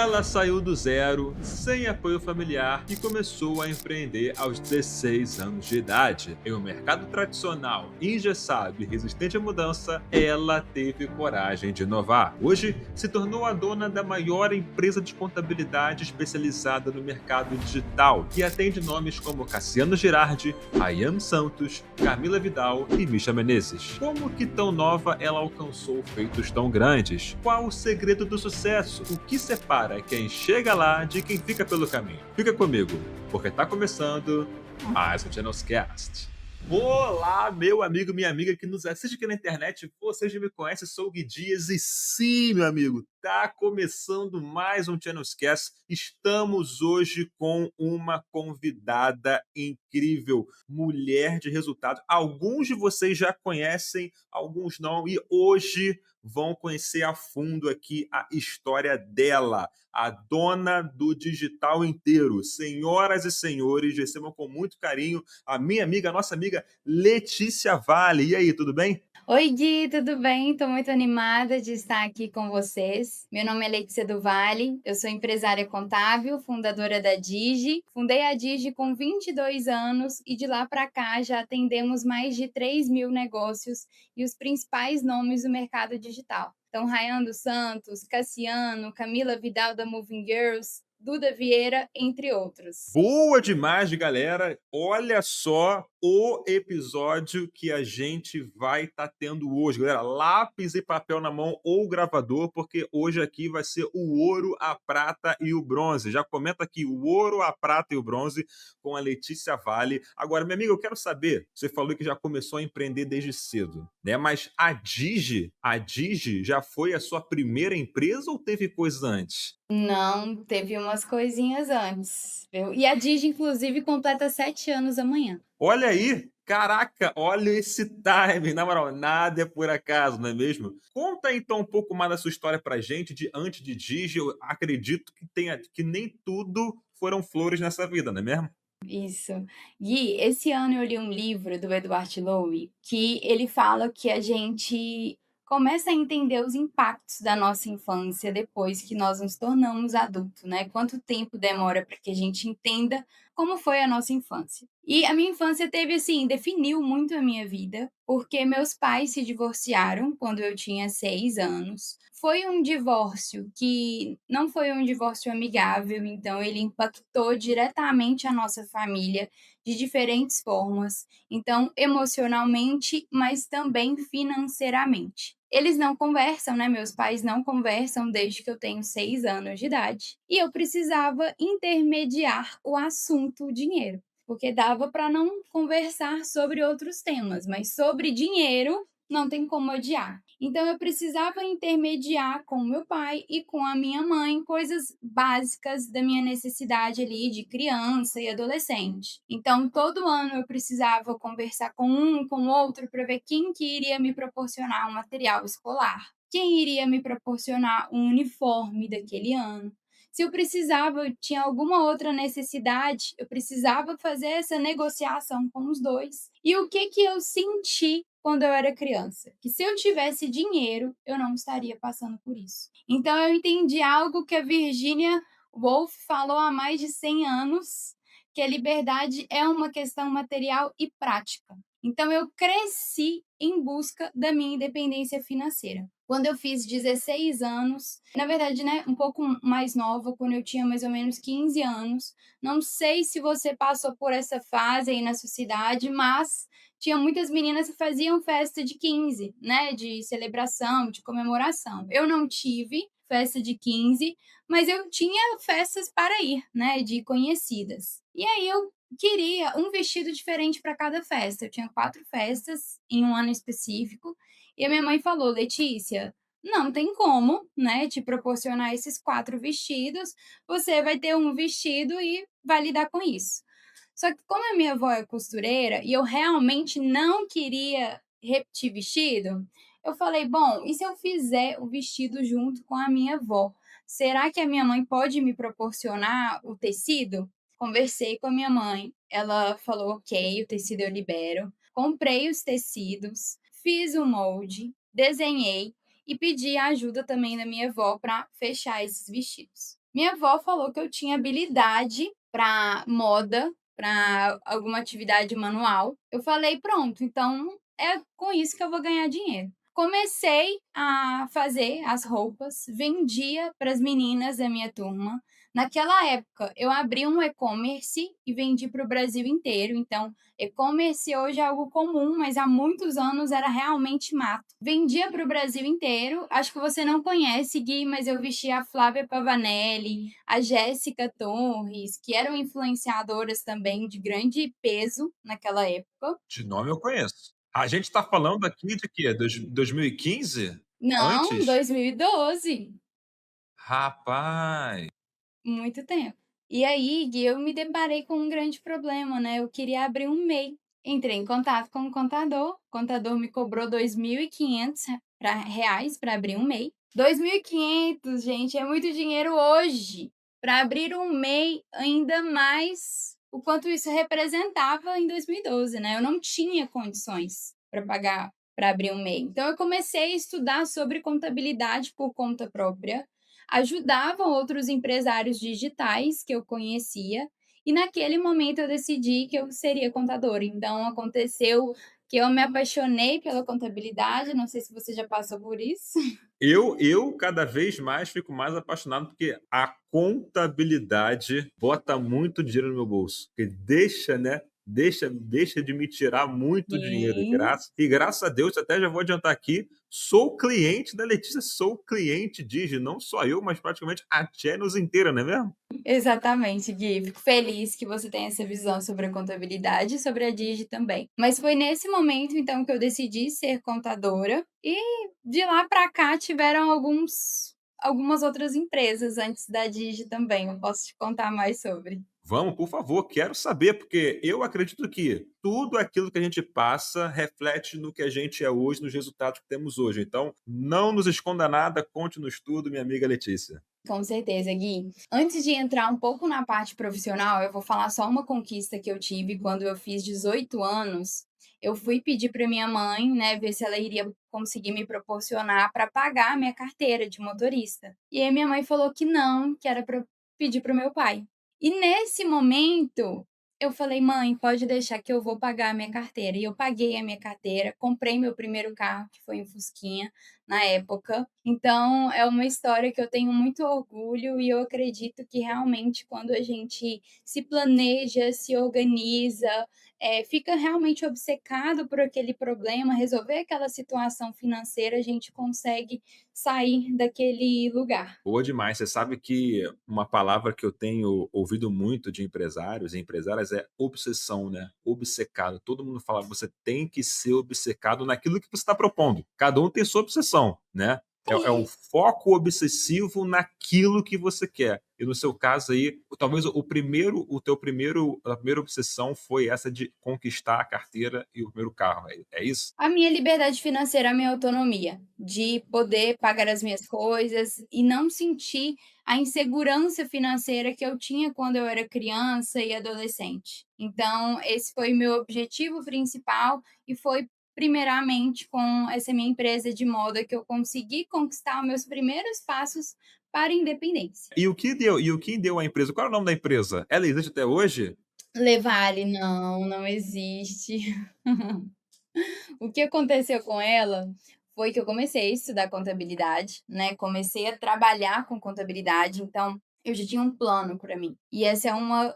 Ela saiu do zero, sem apoio familiar e começou a empreender aos 16 anos de idade. Em um mercado tradicional, engessado e resistente à mudança, ela teve coragem de inovar. Hoje, se tornou a dona da maior empresa de contabilidade especializada no mercado digital, que atende nomes como Cassiano Girardi, Rayane Santos, Camila Vidal e Misha Menezes. Como que tão nova ela alcançou feitos tão grandes? Qual o segredo do sucesso? O que separa quem chega lá de quem fica pelo caminho? Fica comigo, porque tá começando mais um Channels Cast. Olá, meu amigo, minha amiga que nos assiste aqui na internet. Você já me conhece, sou o Gui Dias e sim, meu amigo, tá começando mais um Channels Cast. Estamos hoje com uma convidada incrível, mulher de resultado. Alguns de vocês já conhecem, alguns não, e hoje vão conhecer a fundo aqui a história dela, a dona do digital inteiro. Senhoras e senhores, recebam com muito carinho a minha amiga, a nossa amiga Letícia Vale. E aí, tudo bem? Oi, Gui, tudo bem? Estou muito animada de estar aqui com vocês. Meu nome é Letícia do Vale, eu sou empresária contábil, fundadora da Digi. Fundei a Digi com 22 anos e de lá para cá já atendemos mais de 3.000 negócios e os principais nomes do mercado digital. Então, Rayane dos Santos, Cassiano, Camila Vidal da Moving Girls, Duda Vieira, entre outros. Boa demais, galera. Olha só o episódio que a gente vai estar tendo hoje, galera. Lápis e papel na mão ou gravador, porque hoje aqui vai ser o ouro, a prata e o bronze. Já comenta aqui o ouro, a prata e o bronze com a Letícia Vale. Agora, minha amiga, eu quero saber, você falou que já começou a empreender desde cedo, né? Mas a Digi já foi a sua primeira empresa ou teve coisa antes? Não, teve umas coisinhas antes, viu. E a Digi, inclusive, completa 7 anos amanhã. Olha aí! Caraca, olha esse timing, na moral, nada é por acaso, não é mesmo? Conta então um pouco mais da sua história pra gente, de antes de Digi, eu acredito que nem tudo foram flores nessa vida, não é mesmo? Isso. Gui, esse ano eu li um livro do Edward Lowe, que ele fala que a gente começa a entender os impactos da nossa infância depois que nós nos tornamos adultos, né? Quanto tempo demora para que a gente entenda como foi a nossa infância. E a minha infância teve, assim, definiu muito a minha vida, porque meus pais se divorciaram quando eu tinha 6 anos. Foi um divórcio que não foi um divórcio amigável, então ele impactou diretamente a nossa família de diferentes formas, então emocionalmente, mas também financeiramente. Eles não conversam, né? Meus pais não conversam desde que eu tenho 6 anos de idade, e eu precisava intermediar o assunto dinheiro, porque dava para não conversar sobre outros temas, mas sobre dinheiro não tem como odiar. Então eu precisava intermediar com o meu pai e com a minha mãe coisas básicas da minha necessidade ali de criança e adolescente. Então todo ano eu precisava conversar com um, com outro para ver quem que iria me proporcionar um material escolar, quem iria me proporcionar um uniforme daquele ano. Se eu precisava, eu tinha alguma outra necessidade, eu precisava fazer essa negociação com os dois. E o que que eu senti quando eu era criança? Que se eu tivesse dinheiro, eu não estaria passando por isso. Então eu entendi algo que a Virginia Woolf falou há mais de 100 anos, que a liberdade é uma questão material e prática. Então eu cresci em busca da minha independência financeira. Quando eu fiz 16 anos, na verdade, né, um pouco mais nova, quando eu tinha mais ou menos 15 anos. Não sei se você passou por essa fase aí na sua cidade, mas tinha muitas meninas que faziam festa de 15, né, de celebração, de comemoração. Eu não tive festa de 15, mas eu tinha festas para ir, né, de conhecidas. E aí eu queria um vestido diferente para cada festa. Eu tinha 4 festas em um ano específico, e a minha mãe falou: "Letícia, não tem como, né, te proporcionar esses 4 vestidos, você vai ter um vestido e vai lidar com isso". Só que como a minha avó é costureira e eu realmente não queria repetir vestido, eu falei: "Bom, e se eu fizer o vestido junto com a minha avó? Será que a minha mãe pode me proporcionar o tecido?". Conversei com a minha mãe, ela falou: "Ok, o tecido eu libero". Comprei os tecidos, fiz o molde, desenhei e pedi a ajuda também da minha avó para fechar esses vestidos. Minha avó falou que eu tinha habilidade para moda, para alguma atividade manual. Eu falei: "Pronto, então é com isso que eu vou ganhar dinheiro". Comecei a fazer as roupas, vendia para as meninas da minha turma. Naquela época, eu abri um e-commerce e vendi para o Brasil inteiro, então e-commerce hoje é algo comum, mas há muitos anos era realmente mato. Vendia para o Brasil inteiro. Acho que você não conhece, Gui, mas eu vestia a Flávia Pavanelli, a Jéssica Torres, que eram influenciadoras também de grande peso naquela época. De nome eu conheço. A gente tá falando aqui de quê? 2015? Não, Antes? 2012. Rapaz, Muito tempo. E aí, Gui, eu me deparei com um grande problema, né, eu queria abrir um MEI. Entrei em contato com o contador me cobrou 2.500 reais para abrir um MEI. 2.500, gente, é muito dinheiro hoje. Para abrir um MEI, ainda mais o quanto isso representava em 2012, né, eu não tinha condições para pagar para abrir um MEI. Então eu comecei a estudar sobre contabilidade por conta própria, ajudava outros empresários digitais que eu conhecia, e naquele momento eu decidi que eu seria contadora. Então aconteceu que eu me apaixonei pela contabilidade, não sei se você já passou por isso. eu cada vez mais fico mais apaixonado, porque a contabilidade bota muito dinheiro no meu bolso, porque deixa, né, deixa de me tirar muito dinheiro, Sim. e graças a Deus, até já vou adiantar aqui, sou cliente da Letícia, sou cliente Digi, não só eu, mas praticamente a Channels inteira, não é mesmo? Exatamente, Gui. Fico feliz que você tenha essa visão sobre a contabilidade e sobre a Digi também. Mas foi nesse momento, então, que eu decidi ser contadora e de lá para cá tiveram algumas outras empresas antes da Digi também. Eu posso te contar mais sobre. Vamos, por favor, quero saber, porque eu acredito que tudo aquilo que a gente passa reflete no que a gente é hoje, nos resultados que temos hoje. Então, não nos esconda nada, conte no estudo, minha amiga Letícia. Com certeza, Gui. Antes de entrar um pouco na parte profissional, eu vou falar só uma conquista que eu tive quando eu fiz 18 anos. Eu fui pedir para minha mãe, né, ver se ela iria conseguir me proporcionar para pagar a minha carteira de motorista. E aí minha mãe falou que não, que era para pedir para o meu pai. E nesse momento, eu falei: "Mãe, pode deixar que eu vou pagar a minha carteira". E eu paguei a minha carteira, comprei meu primeiro carro, que foi um Fusquinha na época. Então, é uma história que eu tenho muito orgulho e eu acredito que realmente quando a gente se planeja, se organiza, fica realmente obcecado por aquele problema, resolver aquela situação financeira, a gente consegue sair daquele lugar. Boa demais. Você sabe que uma palavra que eu tenho ouvido muito de empresários e empresárias é obsessão, né? Obcecado. Todo mundo fala, você tem que ser obcecado naquilo que você está propondo. Cada um tem sua obsessão, né? É um É. foco obsessivo naquilo que você quer. E no seu caso aí, talvez a primeira obsessão foi essa de conquistar a carteira e o primeiro carro. É isso? A minha liberdade financeira, a minha autonomia, de poder pagar as minhas coisas e não sentir a insegurança financeira que eu tinha quando eu era criança e adolescente. Então, esse foi o meu objetivo principal e foi primeiramente com essa minha empresa de moda que eu consegui conquistar os meus primeiros passos para a independência. E o que deu à empresa? Qual é o nome da empresa? Ela existe até hoje? Levare, não, não existe. O que aconteceu com ela foi que eu comecei a estudar contabilidade, né, comecei a trabalhar com contabilidade, então eu já tinha um plano para mim. E essa é uma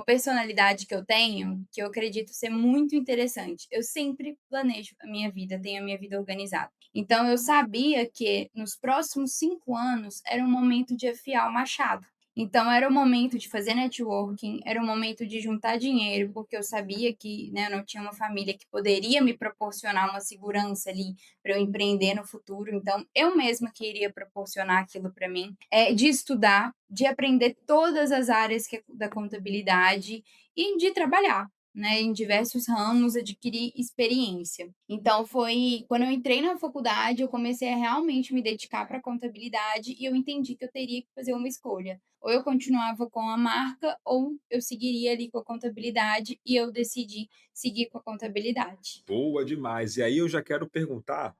personalidade que eu tenho, que eu acredito ser muito interessante. Eu sempre planejo a minha vida, tenho a minha vida organizada. Então eu sabia que nos próximos 5 anos era um momento de afiar o machado. Então era o momento de fazer networking, era o momento de juntar dinheiro, porque eu sabia que, né, eu não tinha uma família que poderia me proporcionar uma segurança ali para eu empreender no futuro, então eu mesma queria proporcionar aquilo para mim, de estudar, de aprender todas as áreas da contabilidade e de trabalhar. né, em diversos ramos, adquirir experiência. Então foi quando eu entrei na faculdade, eu comecei a realmente me dedicar para contabilidade e eu entendi que eu teria que fazer uma escolha. Ou eu continuava com a marca ou eu seguiria ali com a contabilidade e eu decidi seguir com a contabilidade. Boa demais. E aí eu já quero perguntar,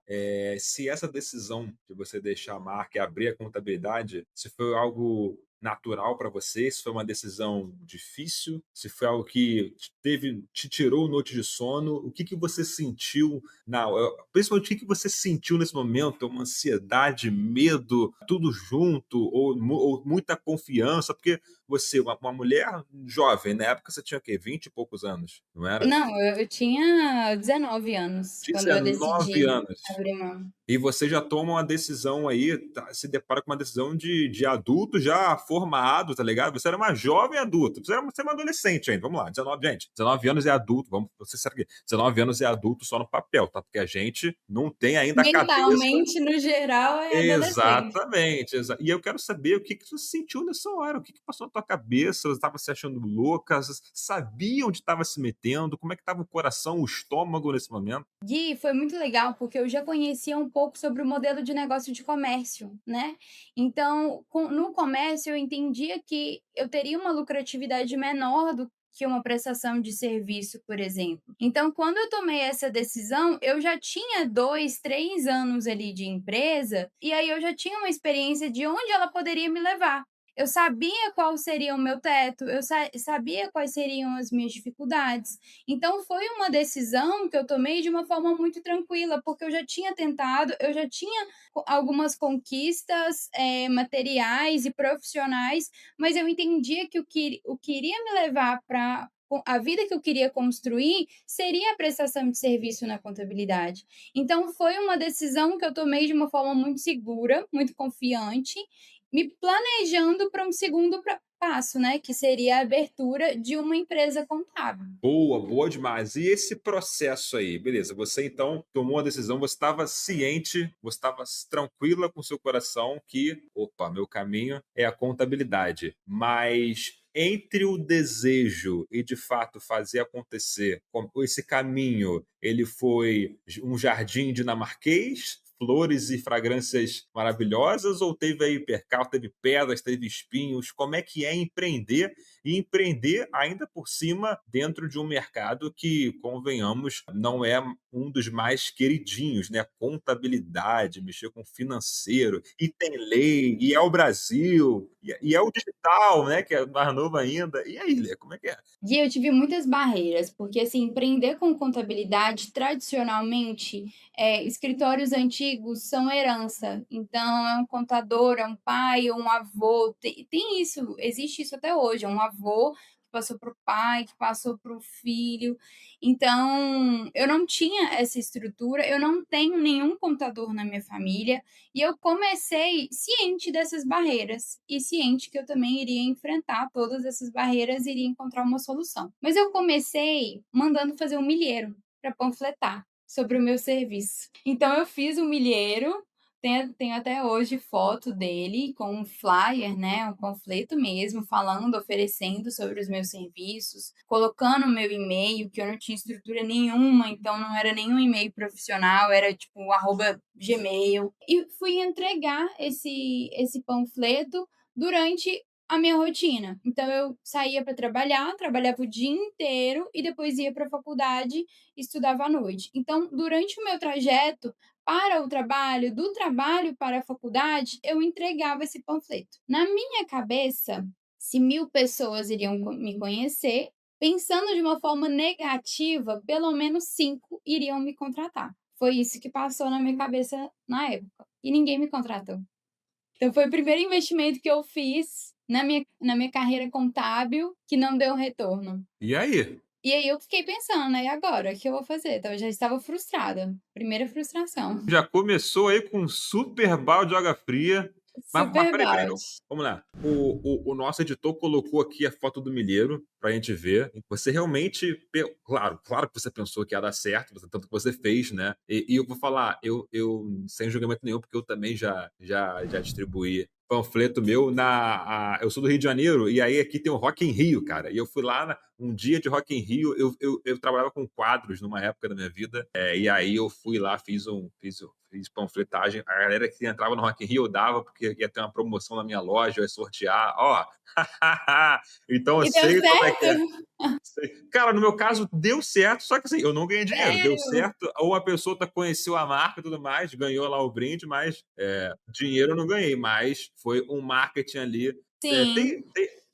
se essa decisão de você deixar a marca e abrir a contabilidade, se foi algo natural para você, se foi uma decisão difícil, se foi algo que te tirou noite de sono, o que que você sentiu principalmente o que que você sentiu nesse momento? Uma ansiedade, medo, tudo junto ou muita confiança? Porque você, uma mulher jovem, na época você tinha o quê? 20 e poucos anos, não era? Não, eu tinha 19 anos quando eu 19 decidi anos. abrir mão. E você já toma uma decisão aí, se depara com uma decisão de adulto já formado, tá ligado? Você era uma jovem adulta, você é uma adolescente ainda, vamos lá, 19 gente, 19 anos é adulto, vamos você sabe que 19 anos é adulto só no papel, tá, porque a gente não tem ainda a cabeça. Mentalmente, no geral, é adolescente. Exatamente, e eu quero saber o que que você sentiu nessa hora, o que que passou na tua cabeça, você estava se achando louca, você sabia onde estava se metendo, como é que estava o coração, o estômago nesse momento? Gui, foi muito legal, porque eu já conhecia um pouco sobre o modelo de negócio de comércio, né. Então, no comércio eu entendia que eu teria uma lucratividade menor do que uma prestação de serviço, por exemplo. Então, quando eu tomei essa decisão, eu já tinha 2, 3 anos ali de empresa, e aí eu já tinha uma experiência de onde ela poderia me levar. Eu sabia qual seria o meu teto, eu sabia quais seriam as minhas dificuldades. Então foi uma decisão que eu tomei de uma forma muito tranquila, porque eu já tinha tentado, eu já tinha algumas conquistas, materiais e profissionais, mas eu entendia que o que iria me levar para a vida que eu queria construir seria a prestação de serviço na contabilidade. Então foi uma decisão que eu tomei de uma forma muito segura, muito confiante, me planejando para um segundo passo, né, que seria a abertura de uma empresa contábil. Boa, boa demais. E esse processo aí, beleza, você então tomou a decisão, você estava ciente, você estava tranquila com seu coração que, opa, meu caminho é a contabilidade. Mas entre o desejo e de fato fazer acontecer, esse caminho, ele foi um jardim dinamarquês, flores e fragrâncias maravilhosas, ou teve aí percalço, teve pedras, teve espinhos? Como é que é empreender e empreender ainda por cima dentro de um mercado que, convenhamos, não é um dos mais queridinhos, né? Contabilidade, mexer com financeiro, e tem lei, e é o Brasil, e é o digital, né? Que é mais novo ainda. E aí, Lê, como é que é? E eu tive muitas barreiras, porque, assim, empreender com contabilidade, tradicionalmente, escritórios antigos são herança. Então, é um contador, é um pai ou um avô. Tem isso, existe isso até hoje. É um avô que passou para o pai, que passou para o filho. Então, eu não tinha essa estrutura, eu não tenho nenhum contador na minha família. E eu comecei ciente dessas barreiras e ciente que eu também iria enfrentar todas essas barreiras e iria encontrar uma solução. Mas eu comecei mandando fazer um milheiro para panfletar sobre o meu serviço. Então eu fiz um milheiro, tenho até hoje foto dele com um flyer, né, um panfleto mesmo, falando, oferecendo sobre os meus serviços, colocando o meu e-mail, que eu não tinha estrutura nenhuma, então não era nenhum e-mail profissional, era tipo arroba Gmail. E fui entregar esse panfleto durante a minha rotina. Então eu saía para trabalhar, trabalhava o dia inteiro e depois ia para a faculdade e estudava à noite. Então, durante o meu trajeto para o trabalho, do trabalho para a faculdade, eu entregava esse panfleto. Na minha cabeça, se 1000 pessoas iriam me conhecer, pensando de uma forma negativa, pelo menos 5 iriam me contratar. Foi isso que passou na minha cabeça na época. E ninguém me contratou. Então foi o primeiro investimento que eu fiz na minha carreira contábil que não deu retorno. E aí? E aí eu fiquei pensando, né, e agora? O que eu vou fazer? Então eu já estava frustrada. Primeira frustração. Já começou aí com um super balde de água fria. Mas Super peraí, balde. vamos lá. O nosso editor colocou aqui a foto do milheiro pra gente ver. Você realmente, claro, claro que você pensou que ia dar certo, tanto que você fez, né? E eu vou falar, eu sem julgamento nenhum, porque eu também já distribuí panfleto meu eu sou do Rio de Janeiro, e aí aqui tem o Rock em Rio, cara. E eu fui lá um dia de Rock in Rio, eu trabalhava com quadros numa época da minha vida, e aí eu fui lá, fiz panfletagem, a galera que entrava no Rock in Rio eu dava, porque ia ter uma promoção na minha loja, eu ia sortear, ó, então eu E deu sei como é que certo? é. Sei. Cara, no meu caso deu certo, só que assim, eu não ganhei dinheiro, deu Sério? certo, ou a pessoa conheceu a marca e tudo mais, ganhou lá o brinde, mas, dinheiro eu não ganhei, mas foi um marketing ali, Sim,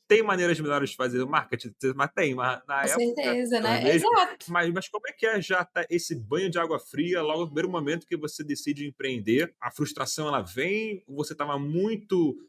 tem maneiras melhores de fazer o marketing, mas tem, mas na com época, certeza, não é né. mesmo? Exato. Mas como é que é já tá esse banho de água fria logo no primeiro momento que você decide empreender? A frustração ela vem ou você estava muito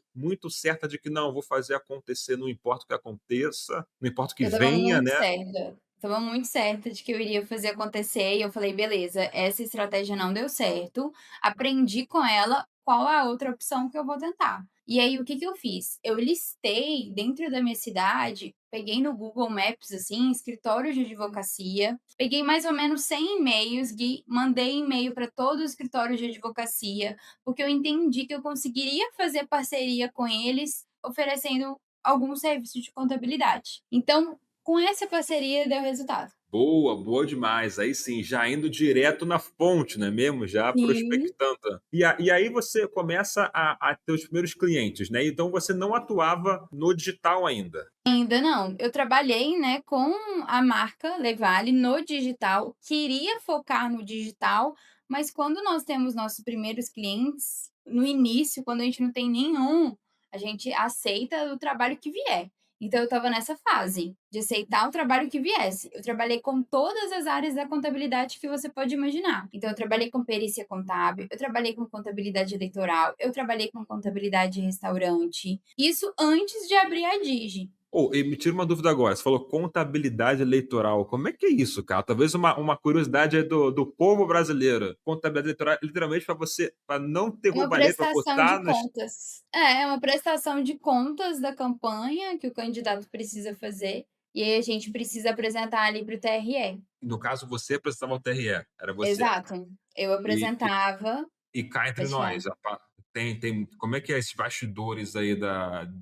certa de que: "Não, vou fazer acontecer, não importa o que aconteça, não importa o que Eu estava venha", muito né? certa. Estava muito certa de que eu iria fazer acontecer e eu falei: "Beleza, essa estratégia não deu certo, aprendi com ela, qual a outra opção que eu vou tentar?". E aí o que que eu fiz? Eu listei dentro da minha cidade, peguei no Google Maps, assim, escritórios de advocacia, peguei mais ou menos 100 e-mails, mandei e-mail para todos os escritórios de advocacia, porque eu entendi que eu conseguiria fazer parceria com eles, oferecendo algum serviço de contabilidade. Então, com essa parceria deu resultado. Boa, boa demais. Aí sim, já indo direto na fonte, não é mesmo? Já Sim. prospectando. E aí você começa a ter os primeiros clientes, né? Então você não atuava no digital ainda. Ainda não. Eu trabalhei, né, com a marca Levale no digital, queria focar no digital, mas quando nós temos nossos primeiros clientes, no início, quando a gente não tem nenhum, a gente aceita o trabalho que vier. Então eu estava nessa fase, de aceitar o trabalho que viesse. Eu trabalhei com todas as áreas da contabilidade que você pode imaginar. Então eu trabalhei com perícia contábil, eu trabalhei com contabilidade eleitoral, eu trabalhei com contabilidade de restaurante. Isso antes de abrir a Digi. E me tira uma dúvida agora, você falou contabilidade eleitoral, como é que é isso, cara? Talvez uma curiosidade aí do povo brasileiro. Contabilidade eleitoral, literalmente para você, para não ter Uma roubalheira, para prestação de botar nas contas. É, uma prestação de contas da campanha que o candidato precisa fazer, e aí a gente precisa apresentar ali para o TRE. no caso você apresentava o TRE, era você. Exato. Eu E apresentava E cá entre pode falar. nós, tem como é que é esses bastidores aí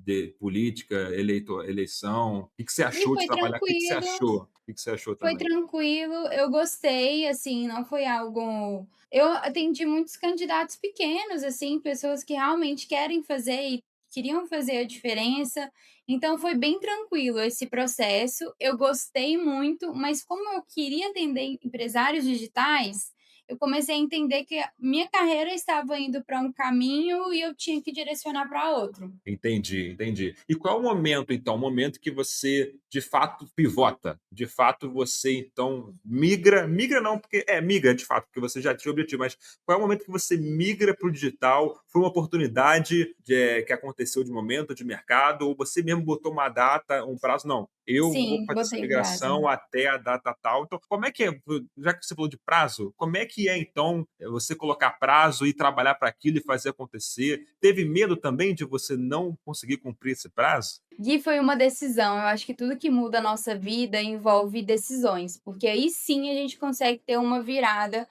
de política, eleição? O que que você E achou de foi trabalhar? O que que você tranquilo. achou? O que que você achou Foi também? tranquilo, eu gostei, assim, não foi algo eu atendi muitos candidatos pequenos, assim, pessoas que realmente querem fazer e queriam fazer a diferença, então foi bem tranquilo esse processo, eu gostei muito, mas como eu queria atender empresários digitais, eu comecei a entender que a minha carreira estava indo para um caminho e eu tinha que direcionar para outro. Entendi, entendi. E qual é o momento então, o momento que você de fato pivota, de fato você então migra não, porque migra de fato, porque você já tinha o objetivo, mas qual é o momento que você migra para o digital? Foi uma oportunidade que aconteceu de momento, de mercado, ou você mesmo botou uma data, um prazo? Não, eu vou Sim, fazer essa botei prazo. migração até a data tal. Então, como é que é, já que você falou de prazo, como é que é então você colocar prazo e trabalhar para aquilo e fazer acontecer? Teve medo também de você não conseguir cumprir esse prazo? Gui, foi uma decisão. Eu acho que tudo que muda a nossa vida envolve decisões, porque aí sim a gente consegue ter uma virada,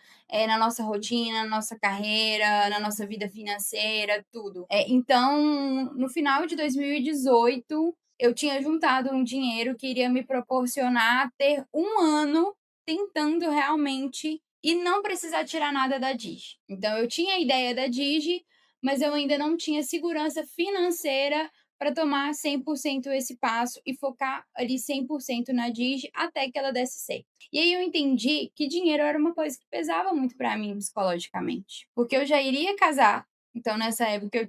na nossa rotina, na nossa carreira, na nossa vida financeira, tudo. Então, no final de 2018, eu tinha juntado um dinheiro que iria me proporcionar ter um ano tentando realmente e não precisar tirar nada da Digi. Então eu tinha a ideia da Digi, mas eu ainda não tinha segurança financeira para tomar 100% esse passo e focar ali 100% na Digi até que ela desse certo. E aí eu entendi que dinheiro era uma coisa que pesava muito para mim psicologicamente, porque eu já iria casar, então nessa época eu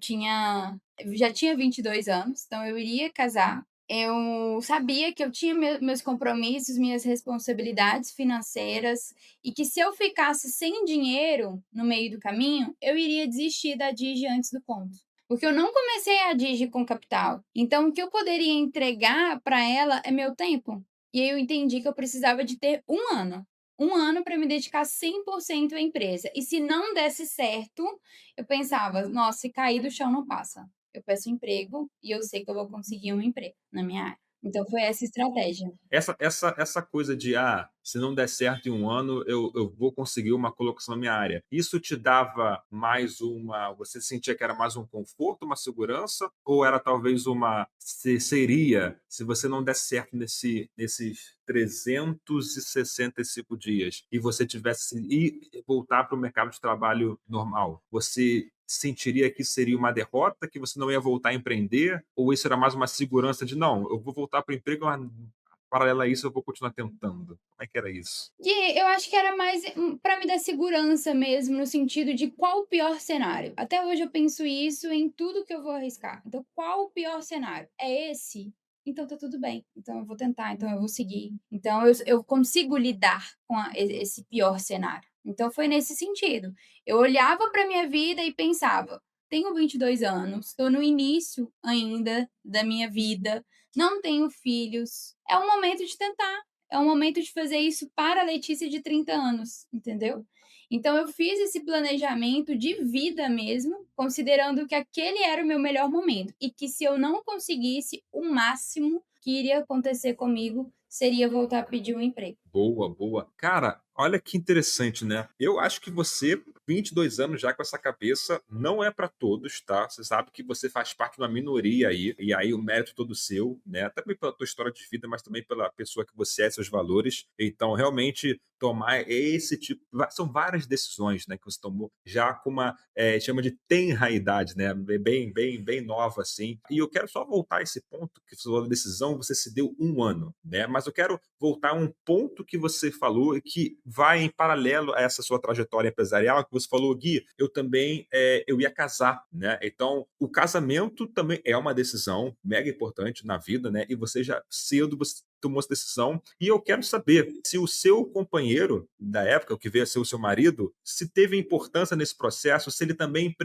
já tinha 22 anos, então eu iria casar. Eu sabia que eu tinha meus compromissos, minhas responsabilidades financeiras e que se eu ficasse sem dinheiro no meio do caminho, eu iria desistir da Digi antes do ponto. Porque eu não comecei a Digi com capital. Então, o que eu poderia entregar para ela é meu tempo. E aí eu entendi que eu precisava de ter um ano. Um ano para me dedicar 100% à empresa. E se não desse certo, eu pensava, nossa, se cair do chão não passa. Eu peço emprego e eu sei que eu vou conseguir um emprego na minha área. Então foi essa estratégia. Essa coisa de, se não der certo em um ano, eu vou conseguir uma colocação na minha área. Isso te dava mais uma. Você sentia que era mais um conforto, uma segurança, ou era talvez uma. Seria, se você não der certo nesses 365 dias e você tivesse e voltar para o mercado de trabalho normal, você sentiria que seria uma derrota, que você não ia voltar a empreender? Ou isso era mais uma segurança de: "Não, eu vou voltar para o emprego, mas paralelo a isso eu vou continuar tentando"? Como é que era isso? E eu acho que era mais, pra me dar segurança mesmo, no sentido de qual o pior cenário. Até hoje eu penso isso em tudo que eu vou arriscar. Então, qual o pior cenário? É esse? Então tá tudo bem. Então eu vou tentar, então eu vou seguir. Então eu consigo lidar com esse pior cenário. Então foi nesse sentido. Eu olhava pra minha vida e pensava: tenho 22 anos, estou no início ainda da minha vida, não tenho filhos. É o momento de tentar. É o momento de fazer isso para a Letícia de 30 anos, entendeu? Então eu fiz esse planejamento de vida mesmo, considerando que aquele era o meu melhor momento e que se eu não conseguisse, o máximo que iria acontecer comigo seria voltar a pedir um emprego. Boa, boa. Cara, olha que interessante, né. Eu acho que você, 22 anos já com essa cabeça, não é para todos, tá. Você sabe que você faz parte de uma minoria aí, e aí o mérito todo seu, né, também pela tua história de vida, mas também pela pessoa que você é, seus valores. Então, realmente, tomar esse tipo são várias decisões, né, que você tomou já com uma, chama de tenra idade, né, bem nova, assim. E eu quero só voltar a esse ponto que você falou da decisão, você se deu um ano, né, mas eu quero voltar a um ponto que você falou e que vai em paralelo a essa sua trajetória empresarial, que você falou: "Gui, eu também, eu ia casar", né. Então, o casamento também é uma decisão mega importante na vida, né, e você já cedo você tomou essa decisão. E eu quero saber se o seu companheiro da época, o que veio a ser o seu marido, se teve importância nesse processo, se ele também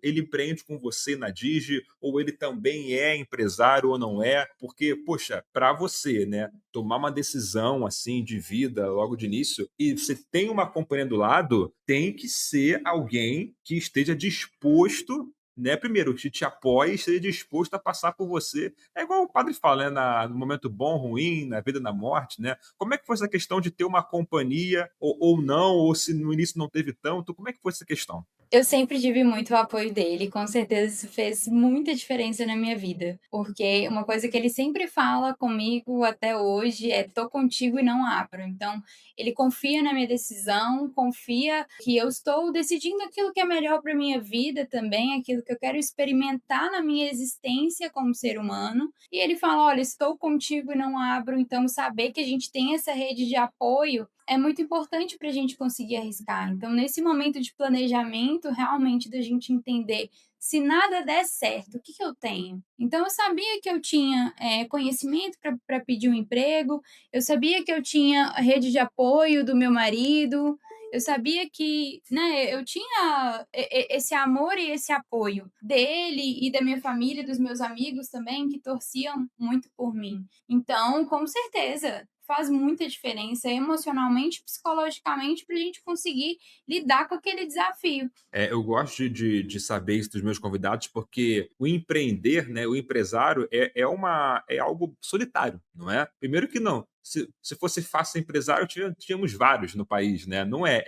ele empreende com você na Digi, ou ele também é empresário ou não é, porque, poxa, para você, né, tomar uma decisão assim de vida logo de início e você tem uma companhia do lado, tem que ser alguém que esteja disposto, né, primeiro, que te apoie e esteja disposto a passar por você. É igual o padre fala, né, no momento bom, ruim, na vida, na morte, né? Como é que foi essa questão de ter uma companhia ou não, ou se no início não teve tanto, como é que foi essa questão? Eu sempre tive muito o apoio dele, com certeza isso fez muita diferença na minha vida, porque uma coisa que ele sempre fala comigo até hoje é: "Tô contigo e não abro". Então, ele confia na minha decisão, confia que eu estou decidindo aquilo que é melhor para minha vida também, aquilo que eu quero experimentar na minha existência como ser humano, e ele fala: "Olha, estou contigo e não abro". Então, saber que a gente tem essa rede de apoio é muito importante para a gente conseguir arriscar. Então, nesse momento de planejamento, realmente, da gente entender se nada der certo, o que, que eu tenho? Então, eu sabia que eu tinha conhecimento para pedir um emprego, eu sabia que eu tinha a rede de apoio do meu marido, eu sabia que né, eu tinha esse amor e esse apoio dele e da minha família, dos meus amigos também, que torciam muito por mim. Então, com certeza, faz muita diferença emocionalmente, psicologicamente, para a gente conseguir lidar com aquele desafio. Eu gosto de saber isso dos meus convidados, porque o empreender, né, o empresário é algo solitário, não é? Primeiro que não, se fosse fácil ser empresário, tínhamos vários no país, né? Não é,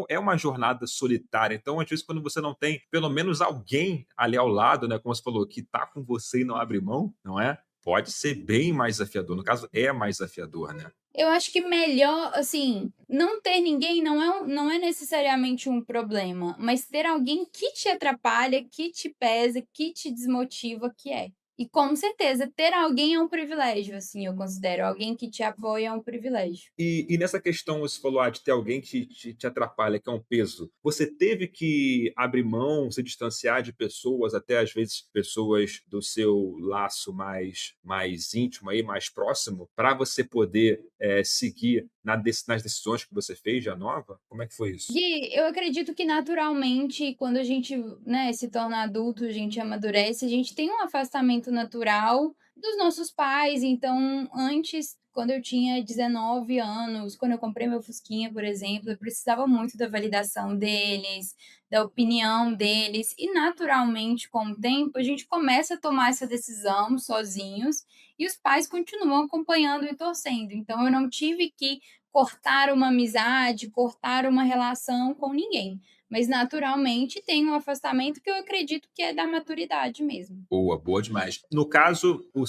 é uma jornada solitária. Então, às vezes, quando você não tem pelo menos alguém ali ao lado, né, como você falou, que está com você e não abre mão, não é? Pode ser bem mais desafiador. No caso, é mais desafiador, né? Eu acho que melhor, assim, não ter ninguém não é necessariamente um problema, mas ter alguém que te atrapalha, que te pesa, que te desmotiva, que é. E com certeza, ter alguém é um privilégio, assim, eu considero. Alguém que te apoia é um privilégio. E nessa questão, você falou, de ter alguém que te atrapalha, que é um peso. Você teve que abrir mão, se distanciar de pessoas, até às vezes pessoas do seu laço mais íntimo aí, mais próximo, para você poder, seguir nas decisões que você fez já nova? Como é que foi isso? E eu acredito que naturalmente, quando a gente, né, se torna adulto, a gente amadurece, a gente tem um afastamento natural dos nossos pais. Então, antes, quando eu tinha 19 anos, quando eu comprei meu Fusquinha, por exemplo, eu precisava muito da validação deles, da opinião deles, e naturalmente, com o tempo, a gente começa a tomar essa decisão sozinhos e os pais continuam acompanhando e torcendo. Então, eu não tive que cortar uma amizade, cortar uma relação com ninguém, mas naturalmente tem um afastamento que eu acredito que é da maturidade mesmo. Boa, boa demais. No caso, o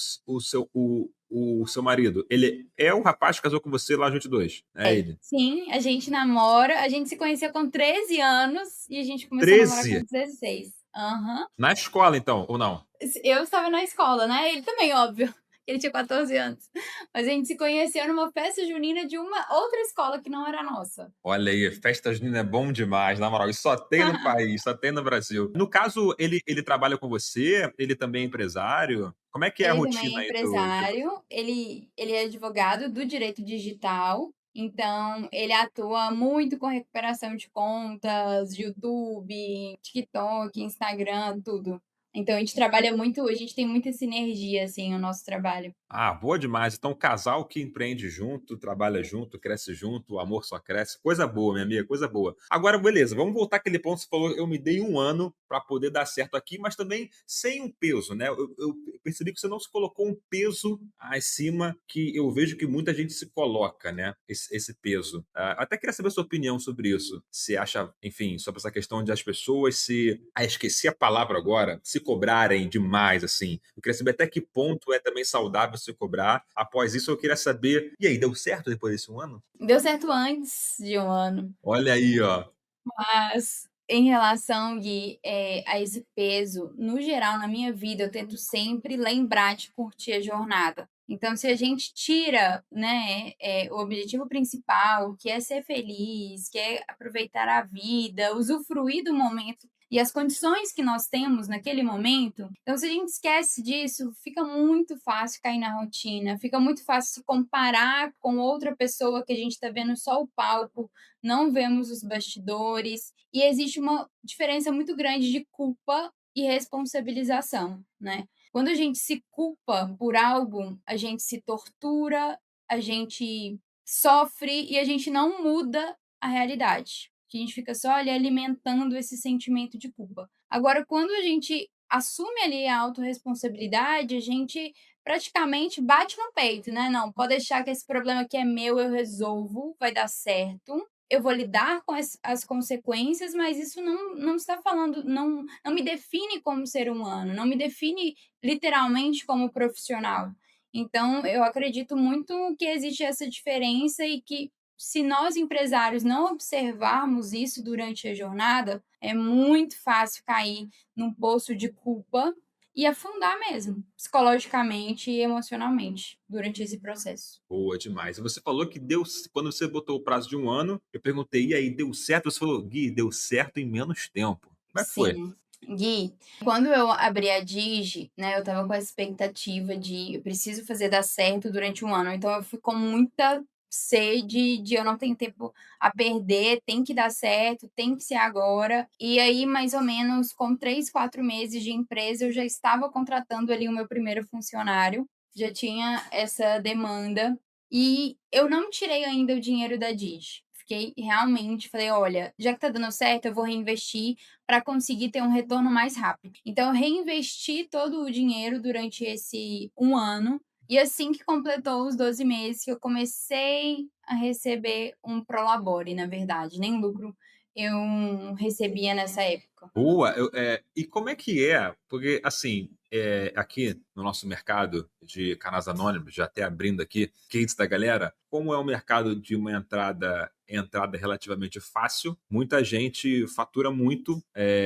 seu marido, ele é o rapaz que casou com você lá junto dois? É É, ele? sim, a gente namora, a gente se conheceu com 13 anos e a gente começou a namorar com 13? 16. Aham. Na escola, então, ou não? Eu estava na escola, né, ele também, óbvio, ele tinha 14 anos. Mas a gente se conheceu numa festa junina de uma outra escola que não era a nossa. Olha aí, festa junina é bom demais, na moral, isso só tem no país, só tem no Brasil. No caso, ele trabalha com você? Ele também é empresário? Como é que é a Ele rotina também é aí do de vocês? empresário, ele é advogado do direito digital, então ele atua muito com recuperação de contas, YouTube, TikTok, Instagram, tudo. Então a gente trabalha muito, a gente tem muita sinergia, assim, no nosso trabalho. Ah, boa demais. Então, casal que empreende junto, trabalha junto, cresce junto, o amor só cresce. Coisa boa, minha amiga, coisa boa. Agora, beleza, vamos voltar àquele ponto que você falou, eu me dei um ano para poder dar certo aqui, mas também sem um peso, né? Eu percebi que você não se colocou um peso acima que eu vejo que muita gente se coloca, né? Esse peso. Até queria saber a sua opinião sobre isso. Se acha, enfim, sobre essa questão de as pessoas se. Ah, esqueci a palavra agora, se cobrarem demais, assim. Eu queria saber até que ponto é também saudável se cobrar. Após isso, eu queria saber. E aí, deu certo depois desse um ano? Deu certo antes de 1 ano. Olha aí, ó. Mas, em relação, Gui, a esse peso, no geral, na minha vida, eu tento sempre lembrar de curtir a jornada. Então, se a gente tira, né, o objetivo principal, que é ser feliz, que é aproveitar a vida, usufruir do momento e as condições que nós temos naquele momento, então se a gente esquece disso, fica muito fácil cair na rotina, fica muito fácil se comparar com outra pessoa que a gente está vendo só o palco, não vemos os bastidores, e existe uma diferença muito grande de culpa e responsabilização, né? Quando a gente se culpa por algo, a gente se tortura, a gente sofre e a gente não muda a realidade. A gente fica só ali alimentando esse sentimento de culpa. Agora, quando a gente assume ali a autorresponsabilidade, a gente praticamente bate no peito, né? Não, pode deixar que esse problema aqui é meu, eu resolvo, vai dar certo. Eu vou lidar com as consequências, mas isso não está falando, não me define como ser humano, não me define literalmente como profissional. Então, eu acredito muito que existe essa diferença e que se nós empresários não observarmos isso durante a jornada, é muito fácil cair num poço de culpa e afundar mesmo, psicologicamente e emocionalmente, durante esse processo. Boa demais. E você falou que deu. Quando você botou o prazo de um ano, eu perguntei, e aí, deu certo? Você falou, Gui, deu certo em menos tempo. Como é que foi? Sim. Gui, quando eu abri a Digi, né, eu estava com a expectativa de eu preciso fazer dar certo durante 1 ano, então eu fui com muita sede de eu não tenho tempo a perder, tem que dar certo, tem que ser agora. E aí, mais ou menos com 3, 4 meses de empresa, eu já estava contratando ali o meu primeiro funcionário, já tinha essa demanda, e eu não tirei ainda o dinheiro da Digi. Fiquei realmente, falei: "Olha, já que tá dando certo, eu vou reinvestir para conseguir ter um retorno mais rápido". Então eu reinvesti todo o dinheiro durante esse 1 ano, e assim que completou os 12 meses que eu comecei a receber um prolabore, na verdade, nem lucro eu recebia nessa época. Boa, e como é que é? Porque, assim, aqui no nosso mercado de canais anônimos, já até abrindo aqui, cases da galera, como é um mercado de uma entrada relativamente fácil, muita gente fatura muito,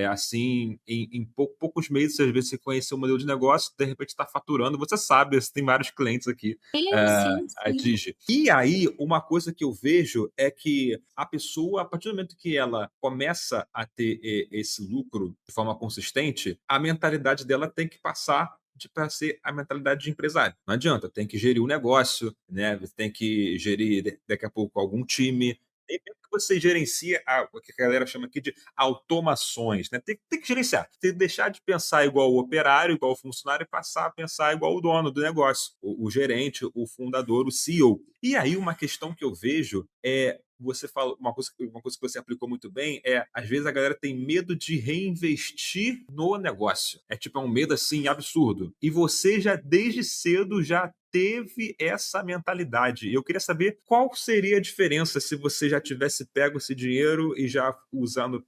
assim, em poucos meses, às vezes você conhece o modelo de negócio, de repente está faturando, você sabe, você tem vários clientes aqui, Sim, sim, a sim. Digi. E aí, uma coisa que eu vejo é que a pessoa, a partir do momento que ela começa a ter esse lucro de forma consistente, a mentalidade dela tem que passar para ser a mentalidade de empresário. Não adianta, tem que gerir o negócio, né? Tem que gerir daqui a pouco algum time. E mesmo que você gerencia o que a galera chama aqui de automações, né? Tem que gerenciar, tem que deixar de pensar igual o operário, igual o funcionário, e passar a pensar igual o dono do negócio, o gerente, o fundador, o CEO. E aí, uma questão que eu vejo é. Você fala uma coisa que você aplicou muito bem às vezes a galera tem medo de reinvestir no negócio. É tipo, é um medo assim absurdo. E você já desde cedo já teve essa mentalidade. Eu queria saber qual seria a diferença se você já tivesse pego esse dinheiro e já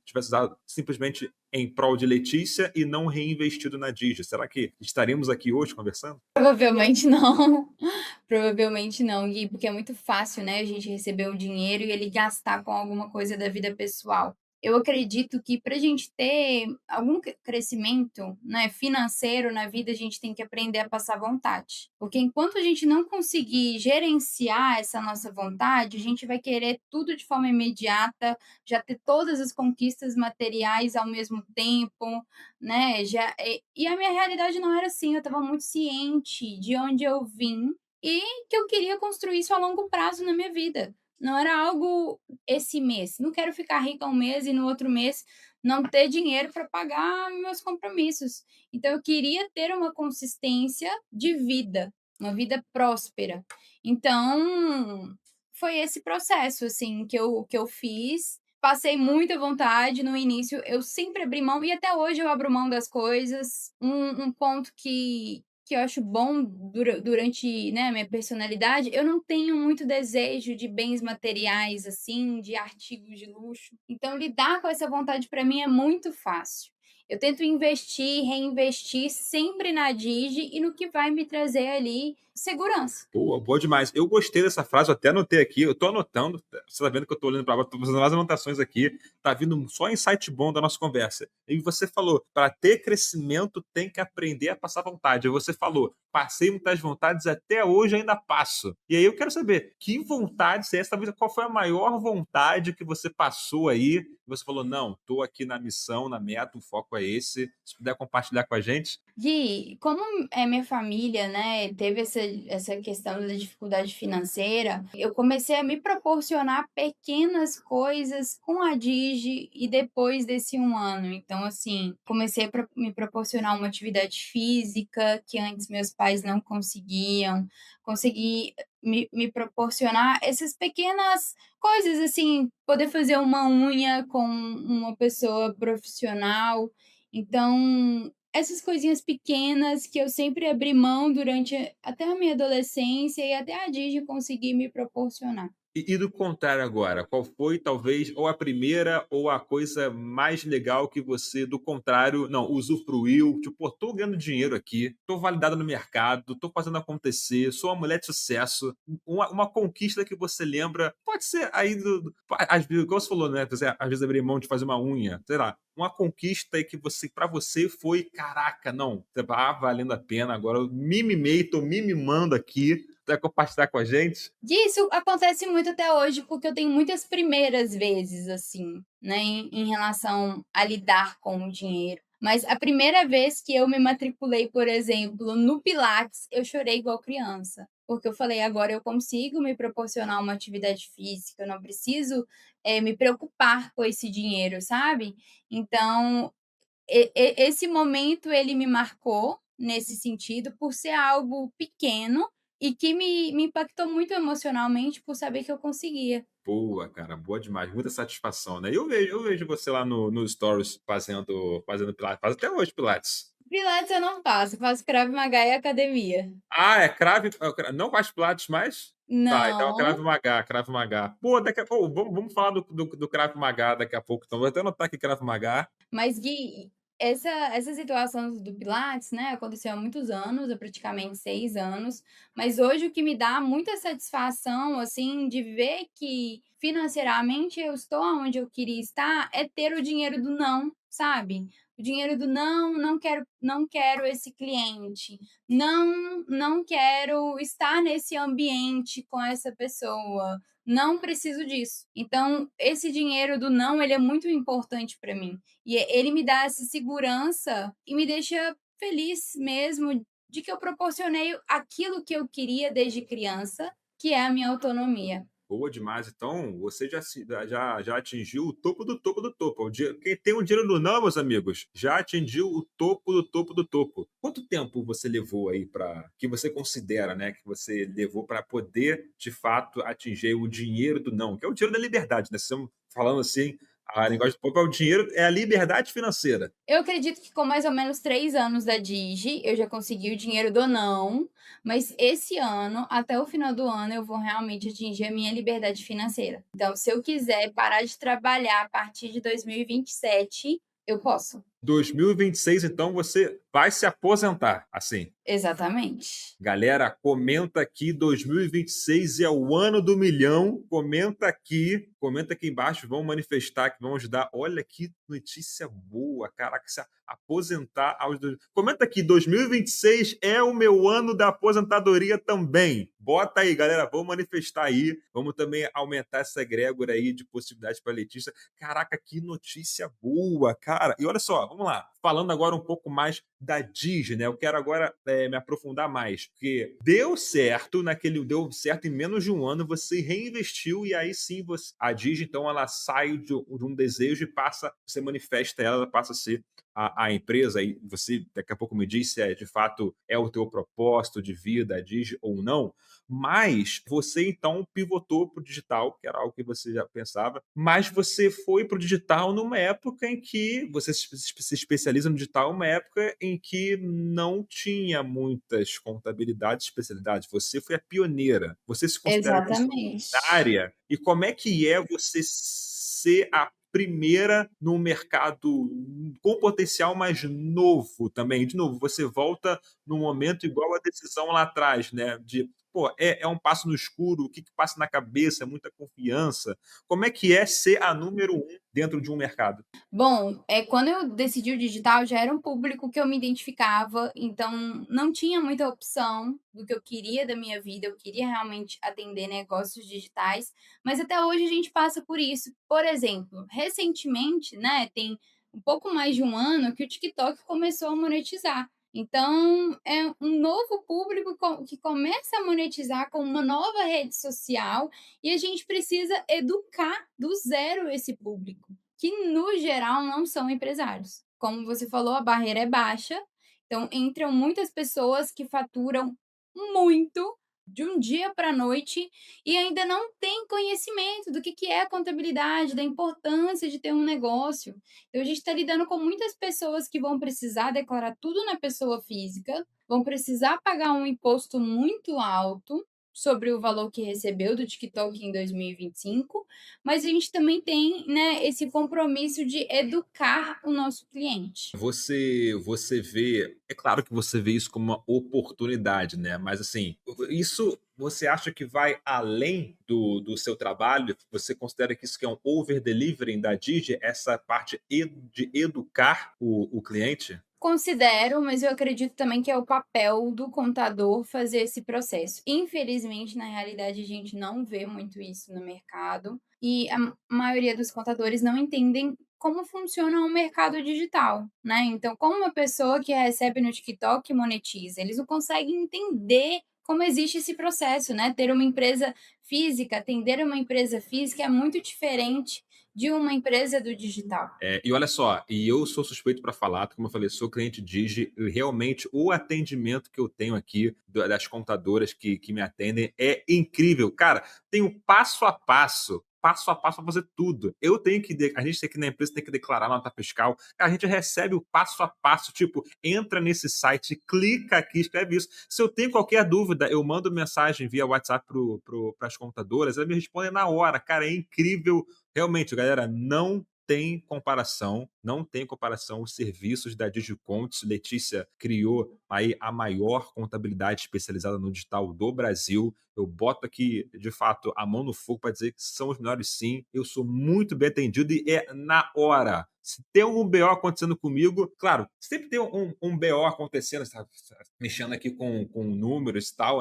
tivesse usado simplesmente em prol de Letícia e não reinvestido na Digi. Será que estaríamos aqui hoje conversando? Provavelmente não. Provavelmente não, Gui, porque é muito fácil, né, a gente receber um dinheiro e ele gastar com alguma coisa da vida pessoal. Eu acredito que para a gente ter algum crescimento, né, financeiro na vida, a gente tem que aprender a passar vontade. Porque enquanto a gente não conseguir gerenciar essa nossa vontade, a gente vai querer tudo de forma imediata, já ter todas as conquistas materiais ao mesmo tempo, né? E a minha realidade não era assim, eu estava muito ciente de onde eu vim e que eu queria construir isso a longo prazo na minha vida. Não era algo esse mês. Não quero ficar rica um mês e no outro mês não ter dinheiro para pagar meus compromissos. Então eu queria ter uma consistência de vida, uma vida próspera. Então foi esse processo assim que eu fiz. Passei muita vontade no início, eu sempre abri mão e até hoje eu abro mão das coisas. Um ponto que eu acho bom durante, né, a minha personalidade, eu não tenho muito desejo de bens materiais, assim, de artigos de luxo. Então lidar com essa vontade para mim é muito fácil. Eu tento investir, reinvestir sempre na Digi e no que vai me trazer ali segurança. Boa, boa demais. Eu gostei dessa frase, eu até anotei aqui, eu tô anotando, você tá vendo que eu tô olhando para baixo, tô fazendo várias anotações aqui, tá vindo só insight bom da nossa conversa. E você falou, para ter crescimento tem que aprender a passar vontade. E você falou, passei muitas vontades, até hoje ainda passo. E aí eu quero saber, que vontade é essa? Talvez qual foi a maior vontade que você passou aí? Você falou, não, tô aqui na missão, na meta, o foco é esse. Se puder compartilhar com a gente. Gui, como é minha família, né, teve essa questão da dificuldade financeira, eu comecei a me proporcionar pequenas coisas com a Digi e depois desse 1 ano. Então, assim, comecei a me proporcionar uma atividade física que antes meus pais não conseguiam, consegui me proporcionar essas pequenas coisas, assim, poder fazer uma unha com uma pessoa profissional. Então, essas coisinhas pequenas que eu sempre abri mão durante até a minha adolescência e até a Digi conseguir me proporcionar. E do contrário agora, qual foi talvez ou a primeira ou a coisa mais legal que você, do contrário, não, usufruiu, tipo: "Pô, tô ganhando dinheiro aqui, tô validada no mercado, tô fazendo acontecer, sou uma mulher de sucesso", uma conquista que você lembra, pode ser aí às vezes, igual você falou, né, você às vezes abrir mão de fazer uma unha, sei lá, uma conquista aí que você pra você foi: "Caraca, não, valendo a pena, agora eu me mimei, tô me mimando aqui", você vai compartilhar com a gente? Isso acontece muito até hoje, porque eu tenho muitas primeiras vezes, assim, né, em relação a lidar com o dinheiro. Mas a primeira vez que eu me matriculei, por exemplo, no Pilates, eu chorei igual criança, porque eu falei: "Agora eu consigo me proporcionar uma atividade física, eu não preciso, me preocupar com esse dinheiro", sabe. Então, esse momento ele me marcou nesse sentido, por ser algo pequeno e que me impactou muito emocionalmente por saber que eu conseguia. Boa, cara, boa demais, muita satisfação, né. Eu vejo você lá no stories fazendo pilates, faz até hoje pilates. Pilates eu não faço Krav Maga e academia. Ah, é não faz pilates mais? Tá, então é Não, Krav Maga. Pô, daqui a pouco vamos falar do Krav Maga daqui a pouco, então vou até anotar aqui Krav Maga. mas Gui, essa situação do pilates, né, aconteceu há muitos anos, há praticamente 6 anos, mas hoje o que me dá muita satisfação, assim, de ver que financeiramente eu estou onde eu queria estar, é ter o dinheiro do não, sabe. O dinheiro do não, não quero esse cliente, não quero estar nesse ambiente com essa pessoa, não preciso disso. Então, esse dinheiro do não, ele é muito importante para mim. E ele me dá essa segurança e me deixa feliz mesmo de que eu proporcionei aquilo que eu queria desde criança, que é a minha autonomia. Boa demais, então você já atingiu o topo do topo do topo. Quem tem o dinheiro do não, meus amigos, já atingiu o topo do topo do topo. Quanto tempo você levou aí para que você considera, né, que você levou para poder, de fato, atingir o dinheiro do não, que é o dinheiro da liberdade, né? Estamos falando assim, A linguagem do povo é o dinheiro, é a liberdade financeira. Eu acredito que com mais ou menos 3 anos da Digi, eu já consegui o dinheiro do não, mas esse ano, até o final do ano, eu vou realmente atingir a minha liberdade financeira. Então, se eu quiser parar de trabalhar a partir de 2027, eu posso. 2026, então, você vai se aposentar, assim. Exatamente. Galera, comenta aqui, 2026 é o ano do milhão. Comenta aqui embaixo, vamos manifestar que vamos ajudar. Olha que notícia boa, caraca, se aposentar Comenta aqui, 2026 é o meu ano da aposentadoria também. Bota aí, galera, vamos manifestar aí. Vamos também aumentar essa egrégora aí de possibilidades para Letícia. Caraca, que notícia boa, cara. E olha só, vamos lá. Falando agora um pouco mais da Disney, né? Eu quero agora me aprofundar mais, porque deu certo em menos de um ano, você reinvestiu e aí sim a Disney, então, ela sai de um desejo e você manifesta ela passa a ser a empresa, e você daqui a pouco me diz se de fato é o teu propósito de vida, a Disney ou não, mas você então pivotou para o digital, que era algo que você já pensava, mas você foi para o digital numa época em que você se especializa no digital, uma época em que não tinha muitas contabilidades, especialidades. Você foi a pioneira. Você se considera Exatamente. visionária? E como é que é você ser a primeira no mercado com potencial mais novo também? De novo, você volta num momento igual a decisão lá atrás, né? De pô, é um passo no escuro, o que passa na cabeça, é muita confiança. Como é que é ser a número um dentro de um mercado? Bom, quando eu decidi o digital, já era um público que eu me identificava, então não tinha muita opção do que eu queria da minha vida, eu queria realmente atender negócios digitais, mas até hoje a gente passa por isso. Por exemplo, recentemente, né, tem um pouco mais de um ano que o TikTok começou a monetizar. Então, é um novo público que começa a monetizar com uma nova rede social e a gente precisa educar do zero esse público que no geral não são empresários. Como você falou, a barreira é baixa, então entram muitas pessoas que faturam muito de um dia para a noite e ainda não têm conhecimento do que é a contabilidade, da importância de ter um negócio. Então a gente está lidando com muitas pessoas que vão precisar declarar tudo na pessoa física, vão precisar pagar um imposto muito alto sobre o valor que recebeu do TikTok em 2025, mas a gente também tem, né, esse compromisso de educar o nosso cliente. Você vê, é claro que você vê isso como uma oportunidade, né? Mas assim, isso você acha que vai além do seu trabalho? Você considera que isso que é um over delivering da Digi, essa parte de educar o cliente? Considero, mas eu acredito também que é o papel do contador fazer esse processo. Infelizmente, na realidade, a gente não vê muito isso no mercado e a maioria dos contadores não entendem como funciona o mercado digital, né? Então, como uma pessoa que recebe no TikTok monetiza, eles não conseguem entender como existe esse processo, né? Ter uma empresa física, atender uma empresa física é muito diferente de uma empresa do digital. E olha só, e eu sou suspeito para falar, porque como eu falei, sou cliente Digi, e realmente o atendimento que eu tenho aqui das contadoras que me atendem é incrível. Cara, tem um passo a passo para fazer tudo. A gente aqui na empresa tem que declarar nota fiscal, a gente recebe o passo a passo, tipo, entra nesse site, clica aqui, escreve isso. Se eu tenho qualquer dúvida, eu mando mensagem via WhatsApp para as contadoras, elas me respondem na hora. Cara, é incrível. Realmente, galera, não tem comparação os serviços da Digicontes. Letícia criou aí a maior contabilidade especializada no digital do Brasil. Eu boto aqui, de fato, a mão no fogo para dizer que são os melhores sim. Eu sou muito bem atendido e é na hora. Se tem algum BO acontecendo comigo, claro, sempre tem um BO acontecendo, sabe? Mexendo aqui com números e tal,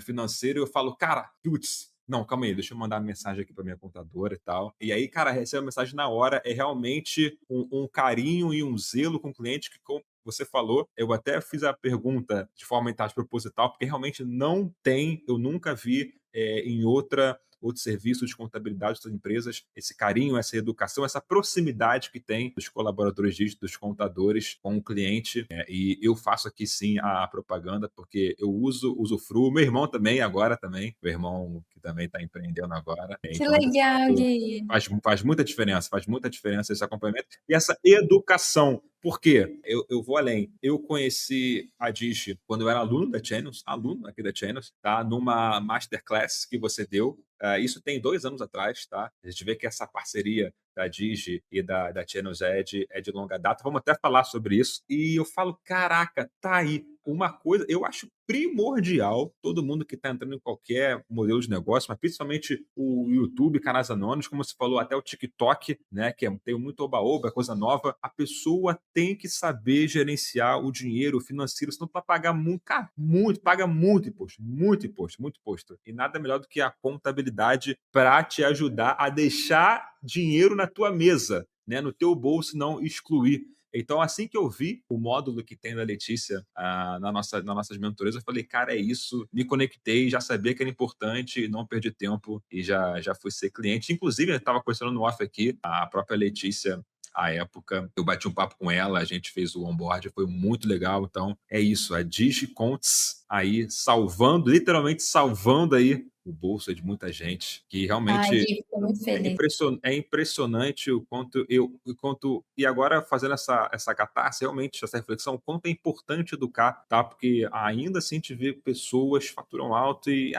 financeiro, eu falo, cara, putz, não, calma aí, deixa eu mandar uma mensagem aqui para minha contadora e tal. E aí, cara, recebe a mensagem na hora, é realmente um carinho e um zelo com o cliente que, como você falou, eu até fiz a pergunta de forma proposital, porque realmente não tem, eu nunca vi em outra outro serviço de contabilidade de outras empresas, esse carinho, essa educação, essa proximidade que tem dos colaboradores dígitos, dos contadores com o cliente. E eu faço aqui sim a propaganda, porque eu usufruo, meu irmão também, agora também, meu irmão que também está empreendendo agora. Que Então, de legal, fato, Gui. faz muita diferença esse acompanhamento e essa educação. Por quê? Eu vou além. Eu conheci a Digi quando eu era aluno da Channels, aluno aqui da Channels, tá? Numa masterclass que você deu. Isso tem 2 anos atrás, tá? A gente vê que essa parceria da Digi e da Channels é de longa data. Vamos até falar sobre isso. E eu falo, caraca, tá aí uma coisa, eu acho primordial, todo mundo que está entrando em qualquer modelo de negócio, mas principalmente o YouTube, canais anônimos, como você falou, até o TikTok, né, que tem muito oba-oba, coisa nova, a pessoa tem que saber gerenciar o dinheiro financeiro, senão tu vai pagar muito, cara, paga muito imposto, muito imposto, muito imposto. E nada melhor do que a contabilidade para te ajudar a deixar dinheiro na tua mesa, né, no teu bolso, não excluir. Então, assim que eu vi o módulo que tem da Letícia nas nossas mentorias, eu falei, cara, é isso. Me conectei, já sabia que era importante, não perdi tempo e já fui ser cliente. Inclusive, eu estava conversando no off aqui, a própria Letícia, à época, eu bati um papo com ela, a gente fez o onboard, foi muito legal. Então, é isso, a DigiConts aí salvando, literalmente salvando aí o bolso de muita gente, que Ai, realmente Gui, fico muito feliz. é impressionante o quanto. E agora, fazendo essa catarse, realmente, essa reflexão, o quanto é importante educar, tá? Porque ainda assim a gente vê pessoas faturam alto e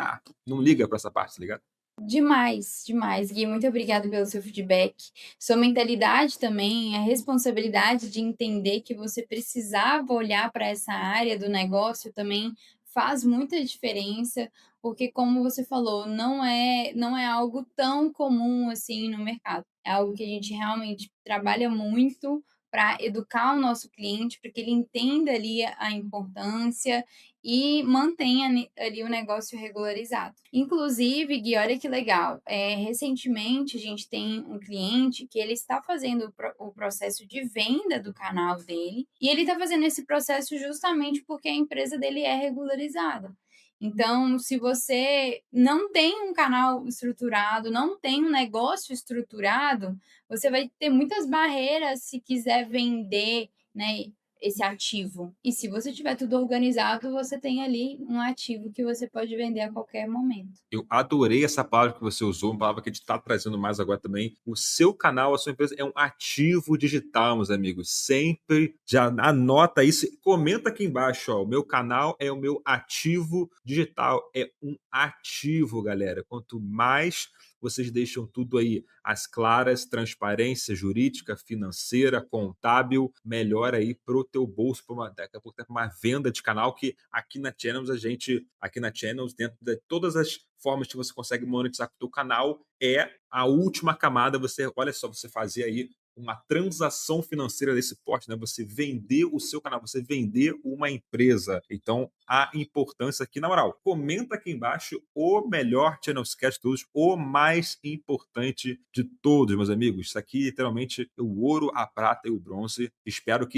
não liga para essa parte, tá ligado? Demais, demais, Gui, muito obrigada pelo seu feedback. Sua mentalidade também, a responsabilidade de entender que você precisava olhar para essa área do negócio também faz muita diferença, porque como você falou, não é algo tão comum assim no mercado. É algo que a gente realmente trabalha muito para educar o nosso cliente, para que ele entenda ali a importância e mantenha ali o negócio regularizado. Inclusive, Gui, olha que legal. Recentemente, a gente tem um cliente que ele está fazendo o processo de venda do canal dele, e ele está fazendo esse processo justamente porque a empresa dele é regularizada. Então, se você não tem um canal estruturado, não tem um negócio estruturado, você vai ter muitas barreiras se quiser vender, né, esse ativo. E se você tiver tudo organizado, você tem ali um ativo que você pode vender a qualquer momento. Eu adorei essa palavra que você usou, uma palavra que a gente está trazendo mais agora também. O seu canal, a sua empresa é um ativo digital, meus amigos. Sempre já anota isso. Comenta aqui embaixo, ó. O meu canal é o meu ativo digital. É um ativo, galera. Quanto mais vocês deixam tudo aí às claras, transparência jurídica, financeira, contábil, melhor aí pro teu bolso, daqui a pouco tem uma venda de canal que aqui na Channels aqui na Channels, dentro de todas as formas que você consegue monetizar com o teu canal, é a última camada. Olha só, você fazer aí uma transação financeira desse porte, né? Você vender o seu canal, você vender uma empresa. Então, a importância aqui, na moral, comenta aqui embaixo o melhor Channel Sketch de todos, o mais importante de todos, meus amigos. Isso aqui, literalmente, é o ouro, a prata e o bronze. Espero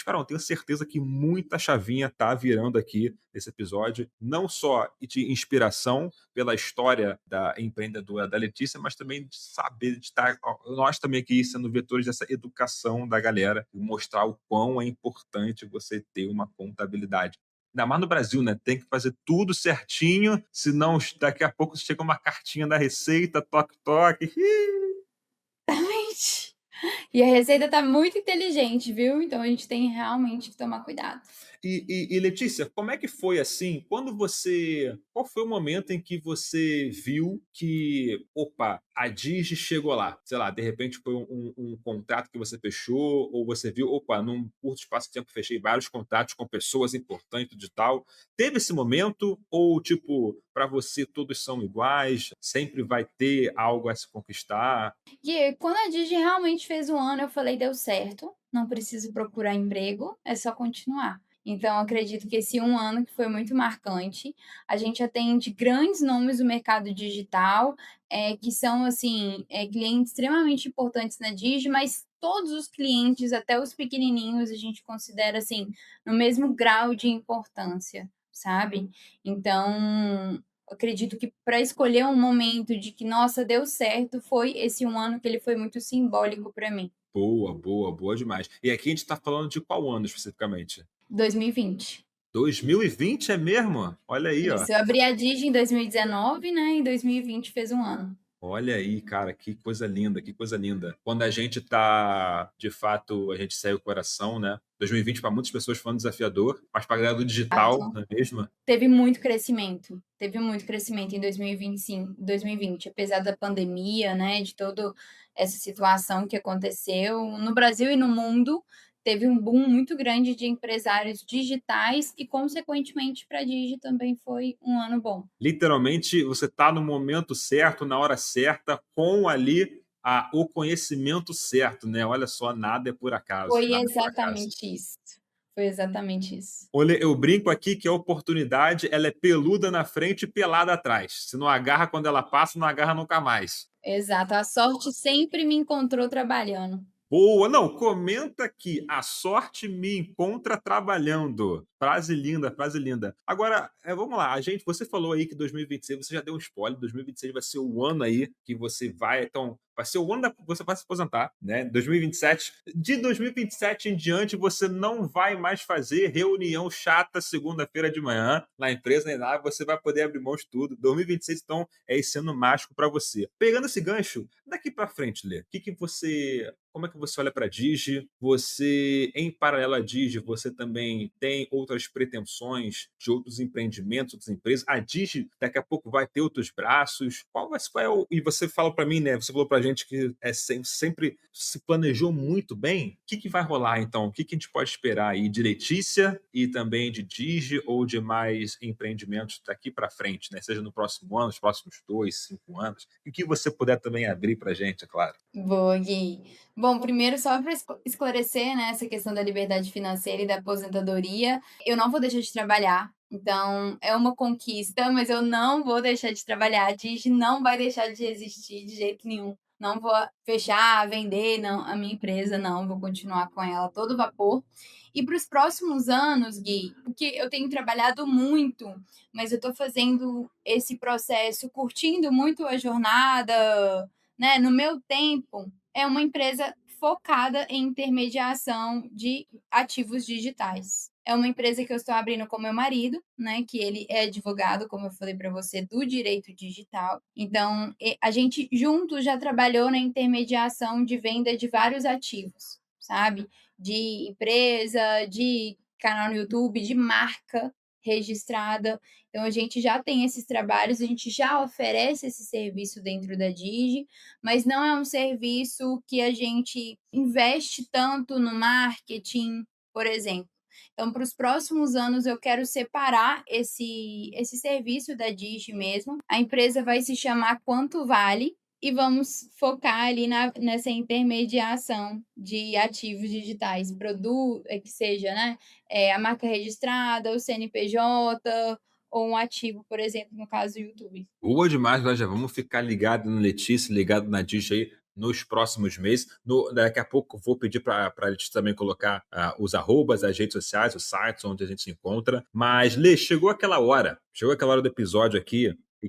não, tenho certeza que muita chavinha tá virando aqui nesse episódio, não só de inspiração pela história da empreendedora da Letícia, mas também de saber de estar nós também aqui sendo vetores dessa educação da galera e mostrar o quão é importante você ter uma contabilidade. Ainda mais no Brasil, né? Tem que fazer tudo certinho, senão daqui a pouco chega uma cartinha da Receita, toque-toque. Exatamente. E a receita tá muito inteligente, viu? Então a gente tem realmente que tomar cuidado. E Letícia, como é que foi assim? Qual foi o momento em que você viu que, opa, a Digi chegou lá? Sei lá, de repente foi um contrato que você fechou, ou você viu, opa, num curto espaço de tempo fechei vários contratos com pessoas importantes de tal. Teve esse momento? Ou, tipo, para você todos são iguais, sempre vai ter algo a se conquistar? E quando a Digi realmente fez um ano, eu falei: "Deu certo, não preciso procurar emprego, é só continuar". Então acredito que esse um ano que foi muito marcante, a gente atende grandes nomes do mercado digital, que são, assim, clientes extremamente importantes na Digi, mas todos os clientes, até os pequenininhos, a gente considera, assim, no mesmo grau de importância, sabe. Então, acredito que para escolher um momento de que, nossa, deu certo, foi esse um ano que ele foi muito simbólico para mim. Boa, boa, boa demais. E aqui a gente tá falando de qual ano especificamente? 2020. 2020 é mesmo? Olha aí, ó. Isso, eu abri a Digi em 2019, né, e 2020 fez um ano. Olha aí, cara, que coisa linda, que coisa linda. Quando a gente tá, de fato, a gente segue o coração, né? 2020 para muitas pessoas foi um desafiador, mas para a galera do digital, Exato. não é mesmo? Teve muito crescimento em 2020 sim, 2020, apesar da pandemia, né, de toda essa situação que aconteceu no Brasil e no mundo, teve um boom muito grande de empresários digitais e consequentemente para a Digi também foi um ano bom. Literalmente, você tá no momento certo, na hora certa, com ali o conhecimento certo, né? Olha só, nada é por acaso, Foi nada é por acaso. exatamente isso, foi exatamente isso. Olha, eu brinco aqui que a oportunidade ela é peluda na frente e pelada atrás. Se não agarra quando ela passa, não agarra nunca mais. Exato, a sorte sempre me encontrou trabalhando. Boa! Não, comenta aqui, a sorte me encontra trabalhando. Frase linda, frase linda. Agora, vamos lá, você falou aí que 2026, você já deu um spoiler, 2026 vai ser o ano aí que você vai, então, vai ser o ano que você vai se aposentar, né? 2027. De 2027 em diante, você não vai mais fazer reunião chata segunda-feira de manhã na empresa, nem nada, você vai poder abrir mão de tudo. 2026, então, é esse ano mágico para você. Pegando esse gancho, daqui para frente, Lê, como é que você olha para a Digi? Você, em paralelo à Digi, você também tem outras pretensões de outros empreendimentos, outras empresas? A Digi daqui a pouco vai ter outros braços? E você fala para mim, né? Você falou para a gente que sempre se planejou muito bem. O que vai rolar então? O que a gente pode esperar aí de Letícia e também de Digi ou de mais empreendimentos daqui para frente, né? Seja no próximo ano, nos próximos 2, 5 anos. E o que você puder também abrir para a gente, é claro. Boa, Gui. Bom, primeiro só para esclarecer, né, essa questão da liberdade financeira e da aposentadoria, eu não vou deixar de trabalhar, então é uma conquista, mas eu não vou deixar de trabalhar, a Digi não vai deixar de existir de jeito nenhum. Não vou fechar, vender, não, a minha empresa não, vou continuar com ela a todo vapor. E para os próximos anos, Gui, porque eu tenho trabalhado muito, mas eu estou fazendo esse processo, curtindo muito a jornada, né, no meu tempo, é uma empresa focada em intermediação de ativos digitais. É uma empresa que eu estou abrindo com meu marido, né, que ele é advogado, como eu falei para você, do direito digital. Então, a gente junto já trabalhou na intermediação de venda de vários ativos, sabe? De empresa, de canal no YouTube, de marca registrada. Então, a gente já tem esses trabalhos, a gente já oferece esse serviço dentro da Digi, mas não é um serviço que a gente investe tanto no marketing, por exemplo. Então, para os próximos anos, eu quero separar esse serviço da Digi mesmo. A empresa vai se chamar Quanto Vale e vamos focar ali nessa intermediação de ativos digitais, produto, que seja, né, a marca registrada, o CNPJ, ou um ativo, por exemplo, no caso do YouTube. Boa demais, nós já vamos ficar ligado no Letícia, ligado na Digi aí nos próximos meses. Daqui a pouco vou pedir para a Letícia também colocar os arrobas, as redes sociais, os sites onde a gente se encontra. Mas, Lê, chegou aquela hora do episódio aqui e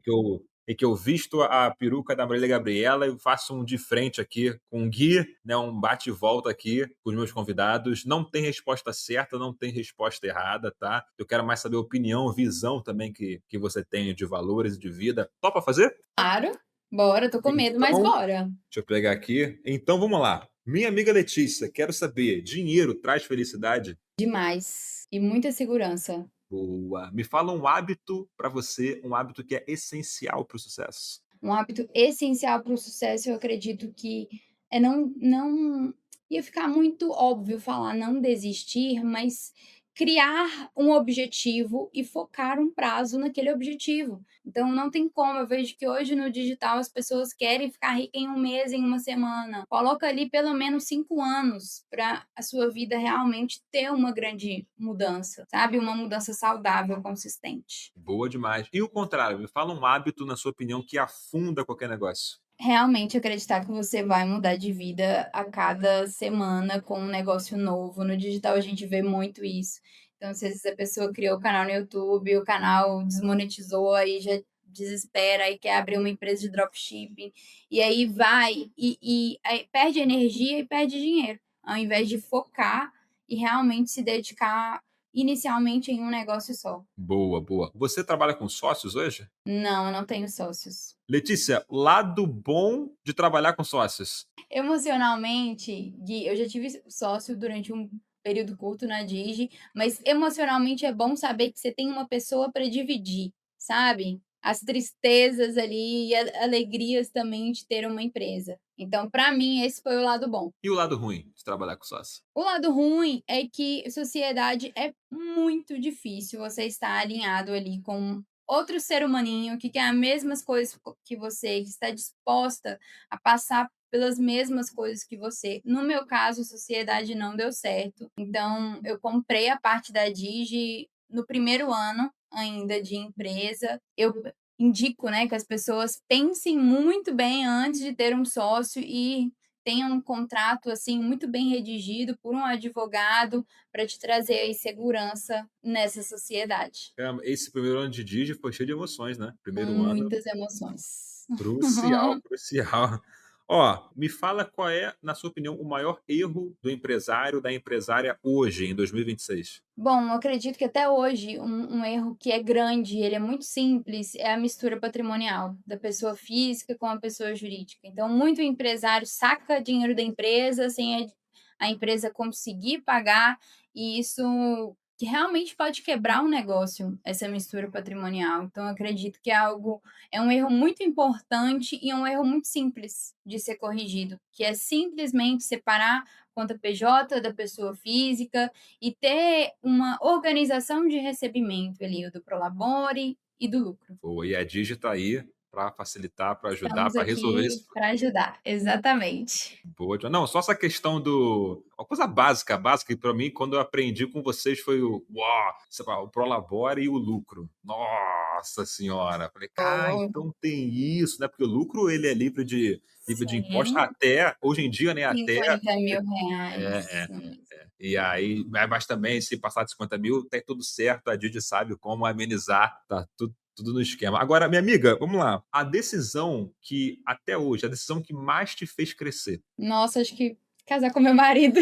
que eu visto a peruca da Marília Gabriela e faço um de frente aqui com o Gui, né, um bate e volta aqui com os meus convidados. Não tem resposta certa, não tem resposta errada, tá? Eu quero mais saber a opinião, visão também que você tem de valores e de vida. Topa fazer? Claro, bora, tô com medo, mas Então, bora. deixa eu pegar aqui. Então vamos lá. Minha amiga Letícia, quero saber: dinheiro traz felicidade? Demais. E muita segurança. Boa. Me fala um hábito para você, um hábito que é essencial para o sucesso. Um hábito essencial para o sucesso, eu acredito que é não ia ficar muito óbvio falar não desistir, mas criar um objetivo e focar um prazo naquele objetivo. Então não tem como, eu vejo que hoje no digital as pessoas querem ficar rica em um mês, em uma semana. Coloca ali pelo menos 5 anos para a sua vida realmente ter uma grande mudança, sabe? Uma mudança saudável, consistente. Boa demais. E o contrário, me fala um hábito, na sua opinião, que afunda qualquer negócio. Realmente acreditar que você vai mudar de vida a cada semana com um negócio novo. No digital a gente vê muito isso. Então, se a pessoa criou o canal no YouTube, o canal desmonetizou, aí já desespera e quer abrir uma empresa de dropshipping, e aí vai e aí perde energia e perde dinheiro, ao invés de focar e realmente se dedicar inicialmente em um negócio só. Boa, boa. Você trabalha com sócios hoje? Não, eu não tenho sócios. Letícia, lado bom de trabalhar com sócios. Emocionalmente, Gui, eu já tive sócio durante um período curto na Digi, mas emocionalmente é bom saber que você tem uma pessoa para dividir, sabe? As tristezas ali e alegrias também de ter uma empresa. Então, para mim, esse foi o lado bom. E o lado ruim de trabalhar com sócio? O lado ruim é que sociedade é muito difícil você estar alinhado ali com outro ser humaninho que quer as mesmas coisas que você, que está disposta a passar pelas mesmas coisas que você. No meu caso, sociedade não deu certo. Então, eu comprei a parte da Digi no primeiro ano ainda de empresa. Eu indico, né, que as pessoas pensem muito bem antes de ter um sócio e tenha um contrato assim muito bem redigido por um advogado para te trazer aí segurança nessa sociedade. Esse primeiro ano de Digi foi cheio de emoções, né? Primeiro ano Muitas emoções. crucial, crucial. Ó, me fala qual é, na sua opinião, o maior erro do empresário, da empresária hoje, em 2026? Bom, eu acredito que até hoje um erro que é grande, ele é muito simples, é a mistura patrimonial da pessoa física com a pessoa jurídica. Então, muito empresário saca dinheiro da empresa sem a empresa conseguir pagar, e isso que realmente pode quebrar um negócio, essa mistura patrimonial. Então, eu acredito que é um erro muito importante e é um erro muito simples de ser corrigido, que é simplesmente separar conta PJ da pessoa física e ter uma organização de recebimento ali, o do Prolabore e do lucro. Boa, e a Digi tá aí para facilitar, para ajudar, Estamos para resolver aqui isso. para ajudar. Exatamente. Boa, não, só essa questão do uma coisa básica, básica, que para mim, quando eu aprendi com vocês, foi o uau, você fala, o Prolabore e o lucro. Nossa senhora! Falei: Oh, então tem isso, né, porque o lucro ele é livre de imposto sim, até hoje em dia, né, até R$ 50.000. é, é. E aí mas também se passar de 50.000, tá tudo certo, a Didi sabe como amenizar, tá tudo no esquema. Agora, minha amiga, vamos lá, a decisão que até hoje, a decisão que mais te fez crescer? Nossa, acho que casar com meu marido.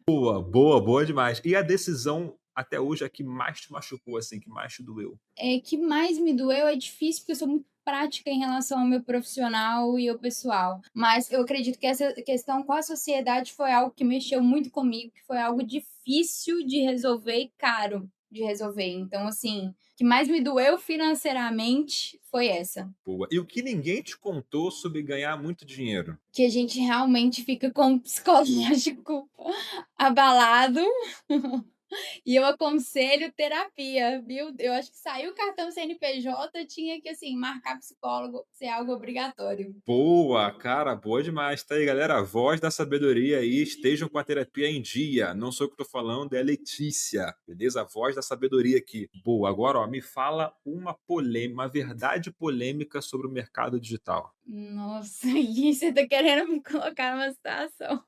Boa, boa, boa demais. E a decisão até hoje a que mais te machucou, assim, que mais te doeu? Que mais me doeu é difícil, porque eu sou muito prática em relação ao meu profissional e ao pessoal. Mas eu acredito que essa questão com a sociedade foi algo que mexeu muito comigo, que foi algo difícil de resolver e caro de resolver. Então, assim, o que mais me doeu financeiramente foi essa. Boa. E o que ninguém te contou sobre ganhar muito dinheiro? Que a gente realmente fica com o psicológico abalado. E eu aconselho terapia, viu. Eu acho que saiu o cartão CNPJ, tinha que, assim, marcar psicólogo, ser algo obrigatório. Boa, cara, boa demais. Tá aí, galera, a voz da sabedoria aí, estejam com a terapia em dia. Não sou eu que tô falando, é a Letícia, beleza? A voz da sabedoria aqui. Boa, agora, ó, me fala uma verdade polêmica sobre o mercado digital. Nossa, e você tá querendo me colocar numa situação.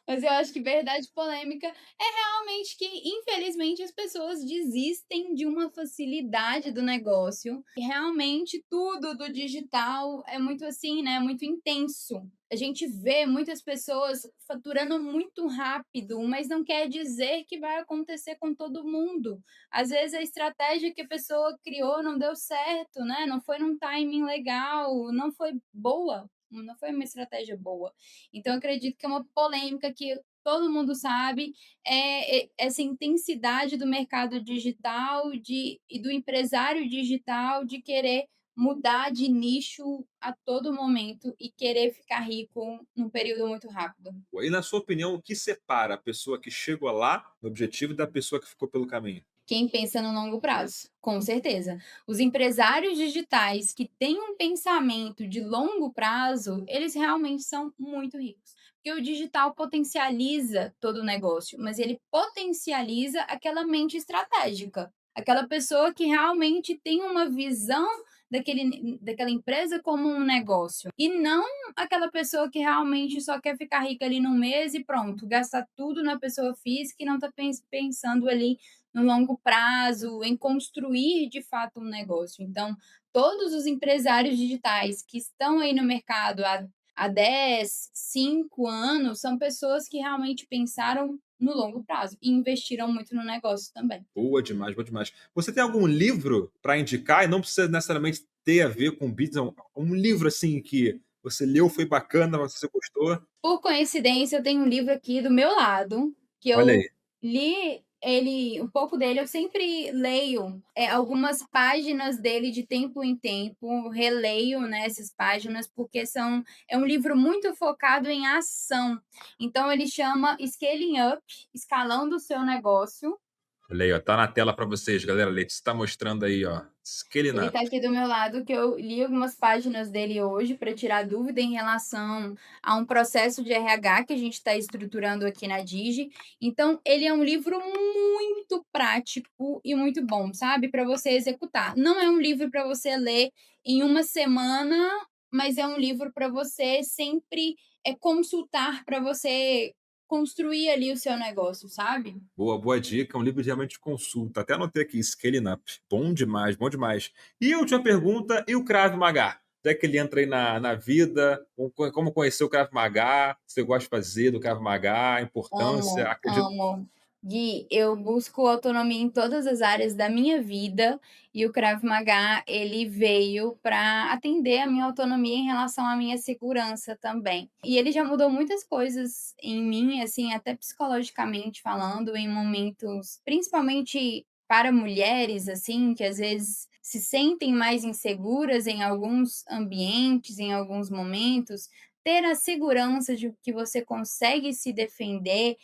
Mas eu acho que verdade polêmica é realmente que, infelizmente, as pessoas desistem de uma facilidade do negócio. E realmente tudo do digital é muito assim, né? Muito intenso. A gente vê muitas pessoas faturando muito rápido, mas não quer dizer que vai acontecer com todo mundo. Às vezes a estratégia que a pessoa criou não deu certo, né? Não foi num timing legal, não foi boa, não foi uma estratégia boa. Então, eu acredito que é uma polêmica que todo mundo sabe, essa intensidade do mercado digital e do empresário digital de querer mudar de nicho a todo momento e querer ficar rico num período muito rápido. E na sua opinião, o que separa a pessoa que chegou lá no objetivo da pessoa que ficou pelo caminho? Quem pensa no longo prazo, com certeza. Os empresários digitais que têm um pensamento de longo prazo, eles realmente são muito ricos. Porque o digital potencializa todo o negócio, mas ele potencializa aquela mente estratégica, aquela pessoa que realmente tem uma visão daquela empresa como um negócio, e não aquela pessoa que realmente só quer ficar rica ali no mês e pronto, gastar tudo na pessoa física e não está pensando ali no longo prazo, em construir de fato um negócio. Então, todos os empresários digitais que estão aí no mercado há 10, 5 anos, são pessoas que realmente pensaram no longo prazo e investiram muito no negócio também. Boa demais, boa demais. Você tem algum livro para indicar e não precisa necessariamente ter a ver com business, um livro assim que você leu, foi bacana, você gostou? Por coincidência, eu tenho um livro aqui do meu lado, que Olha eu aí. li ele um pouco dele, eu sempre leio, algumas páginas dele de tempo em tempo, releio, né, essas páginas, porque é um livro muito focado em ação. Então ele chama Scaling Up, Escalando o Seu Negócio. Olha aí, ó, tá na tela para vocês, galera. Letícia está mostrando aí, ó. Scaling Ele Up. está aqui do meu lado, que eu li algumas páginas dele hoje para tirar dúvida em relação a um processo de RH que a gente está estruturando aqui na Digi. Então, ele é um livro muito prático e muito bom, sabe? Para você executar. Não é um livro para você ler em uma semana, mas é um livro para você sempre consultar, para você construir ali o seu negócio, sabe? Boa, boa dica. É um livro de realmente consulta. Até anotei aqui, Scaling Up. Bom demais, bom demais. E a última pergunta, e o Krav Maga? Já que ele entra aí na vida, como conhecer o Krav Maga? Você gosta de fazer do Krav Maga? A importância? Amo, Acredito. amo. Gui, eu busco autonomia em todas as áreas da minha vida e o Krav Maga, ele veio para atender a minha autonomia em relação à minha segurança também. E ele já mudou muitas coisas em mim, assim, até psicologicamente falando, em momentos, principalmente para mulheres, assim, que às vezes se sentem mais inseguras em alguns ambientes, em alguns momentos, ter a segurança de que você consegue se defender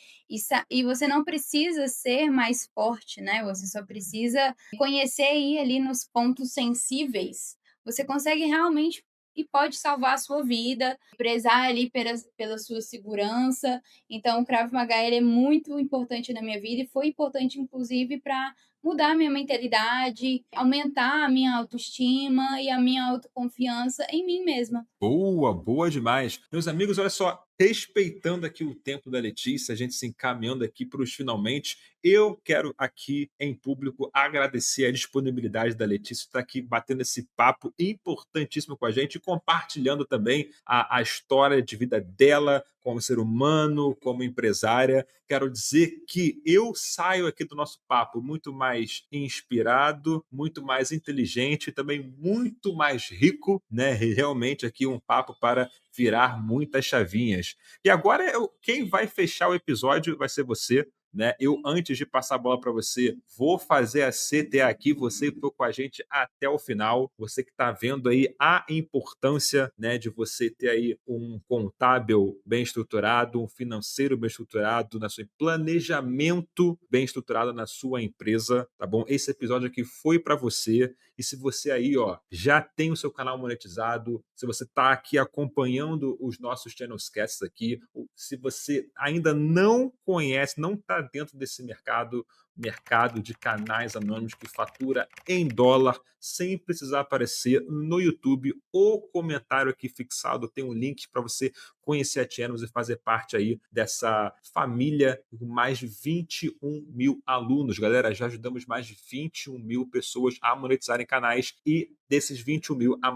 e você não precisa ser mais forte, né, você só precisa conhecer e ir ali nos pontos sensíveis. Você consegue realmente e pode salvar a sua vida, prezar ali pela sua segurança. Então o Krav Maga, ele é muito importante na minha vida e foi importante inclusive para mudar a minha mentalidade, aumentar a minha autoestima e a minha autoconfiança em mim mesma. Boa, boa demais. Meus amigos, olha só, respeitando aqui o tempo da Letícia, a gente se encaminhando aqui para os finalmente, eu quero aqui em público agradecer a disponibilidade da Letícia estar aqui batendo esse papo importantíssimo com a gente e compartilhando também a história de vida dela como ser humano, como empresária. Quero dizer que eu saio aqui do nosso papo muito mais inspirado, muito mais inteligente, também muito mais rico, né? Realmente aqui um papo para virar muitas chavinhas. E agora quem vai fechar o episódio vai ser você. Né? Eu, antes de passar a bola para você, vou fazer a CTA aqui. Você que ficou com a gente até o final, você que está vendo aí a importância, né, de você ter aí um contábil bem estruturado, um financeiro bem estruturado, na sua planejamento bem estruturado na sua empresa, tá bom? Esse episódio aqui foi para você. E se você aí, ó, já tem o seu canal monetizado, se você está aqui acompanhando os nossos channelscasts aqui, ou se você ainda não conhece, não está dentro desse mercado de canais anônimos que fatura em dólar, sem precisar aparecer no YouTube, o comentário aqui fixado tem um link para você conhecer a Channels e fazer parte aí dessa família com mais de 21 mil alunos. Galera, já ajudamos mais de 21 mil pessoas a monetizarem canais e desses 21 mil, a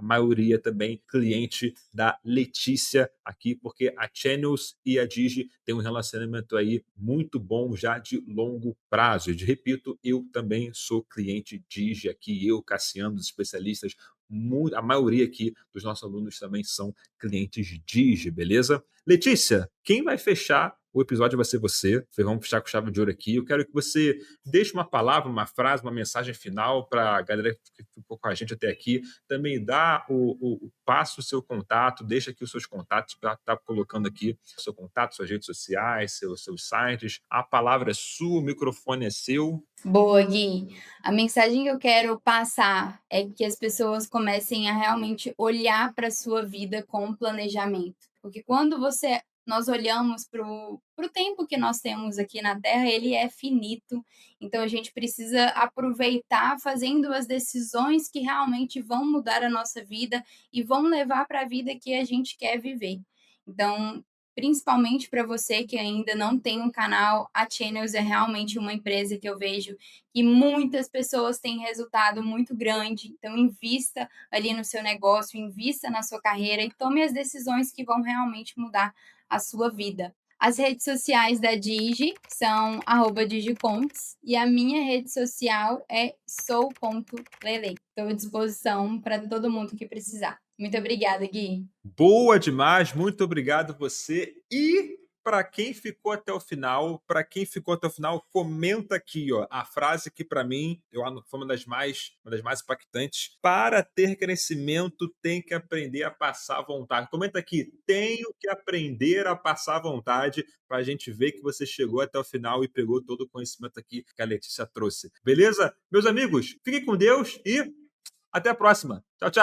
maioria também cliente da Letícia aqui, porque a Channels e a Digi têm um relacionamento aí muito bom já de longo prazo. E repito, eu também sou cliente Digi aqui, eu, Cassiano, os especialistas, a maioria aqui dos nossos alunos também são clientes Digi, beleza? Letícia, quem vai fechar o episódio vai ser você. Vamos fechar com chave de ouro aqui. Eu quero que você deixe uma palavra, uma frase, uma mensagem final para a galera que ficou com a gente até aqui. Também dá passa o seu contato, deixa aqui os seus contatos, para estar colocando aqui o seu contato, suas redes sociais, seus sites. A palavra é sua, o microfone é seu. Boa, Gui. A mensagem que eu quero passar é que as pessoas comecem a realmente olhar para a sua vida com planejamento. Porque quando nós olhamos para o tempo que nós temos aqui na Terra, ele é finito. Então a gente precisa aproveitar fazendo as decisões que realmente vão mudar a nossa vida e vão levar para a vida que a gente quer viver. Então, principalmente para você que ainda não tem um canal. A Channels é realmente uma empresa que eu vejo que muitas pessoas têm resultado muito grande, então invista ali no seu negócio, invista na sua carreira e tome as decisões que vão realmente mudar a sua vida. As redes sociais da Digi são @digicontes e a minha rede social é sou.lele. Estou à disposição para todo mundo que precisar. Muito obrigada, Gui. Boa demais, muito obrigado você. E para quem ficou até o final, comenta aqui, ó, a frase que para mim, foi uma das mais impactantes. Para ter crescimento, tem que aprender a passar vontade. Comenta aqui, tenho que aprender a passar vontade, para a gente ver que você chegou até o final e pegou todo o conhecimento aqui que a Letícia trouxe. Beleza? Meus amigos, fiquem com Deus e até a próxima. Tchau, tchau.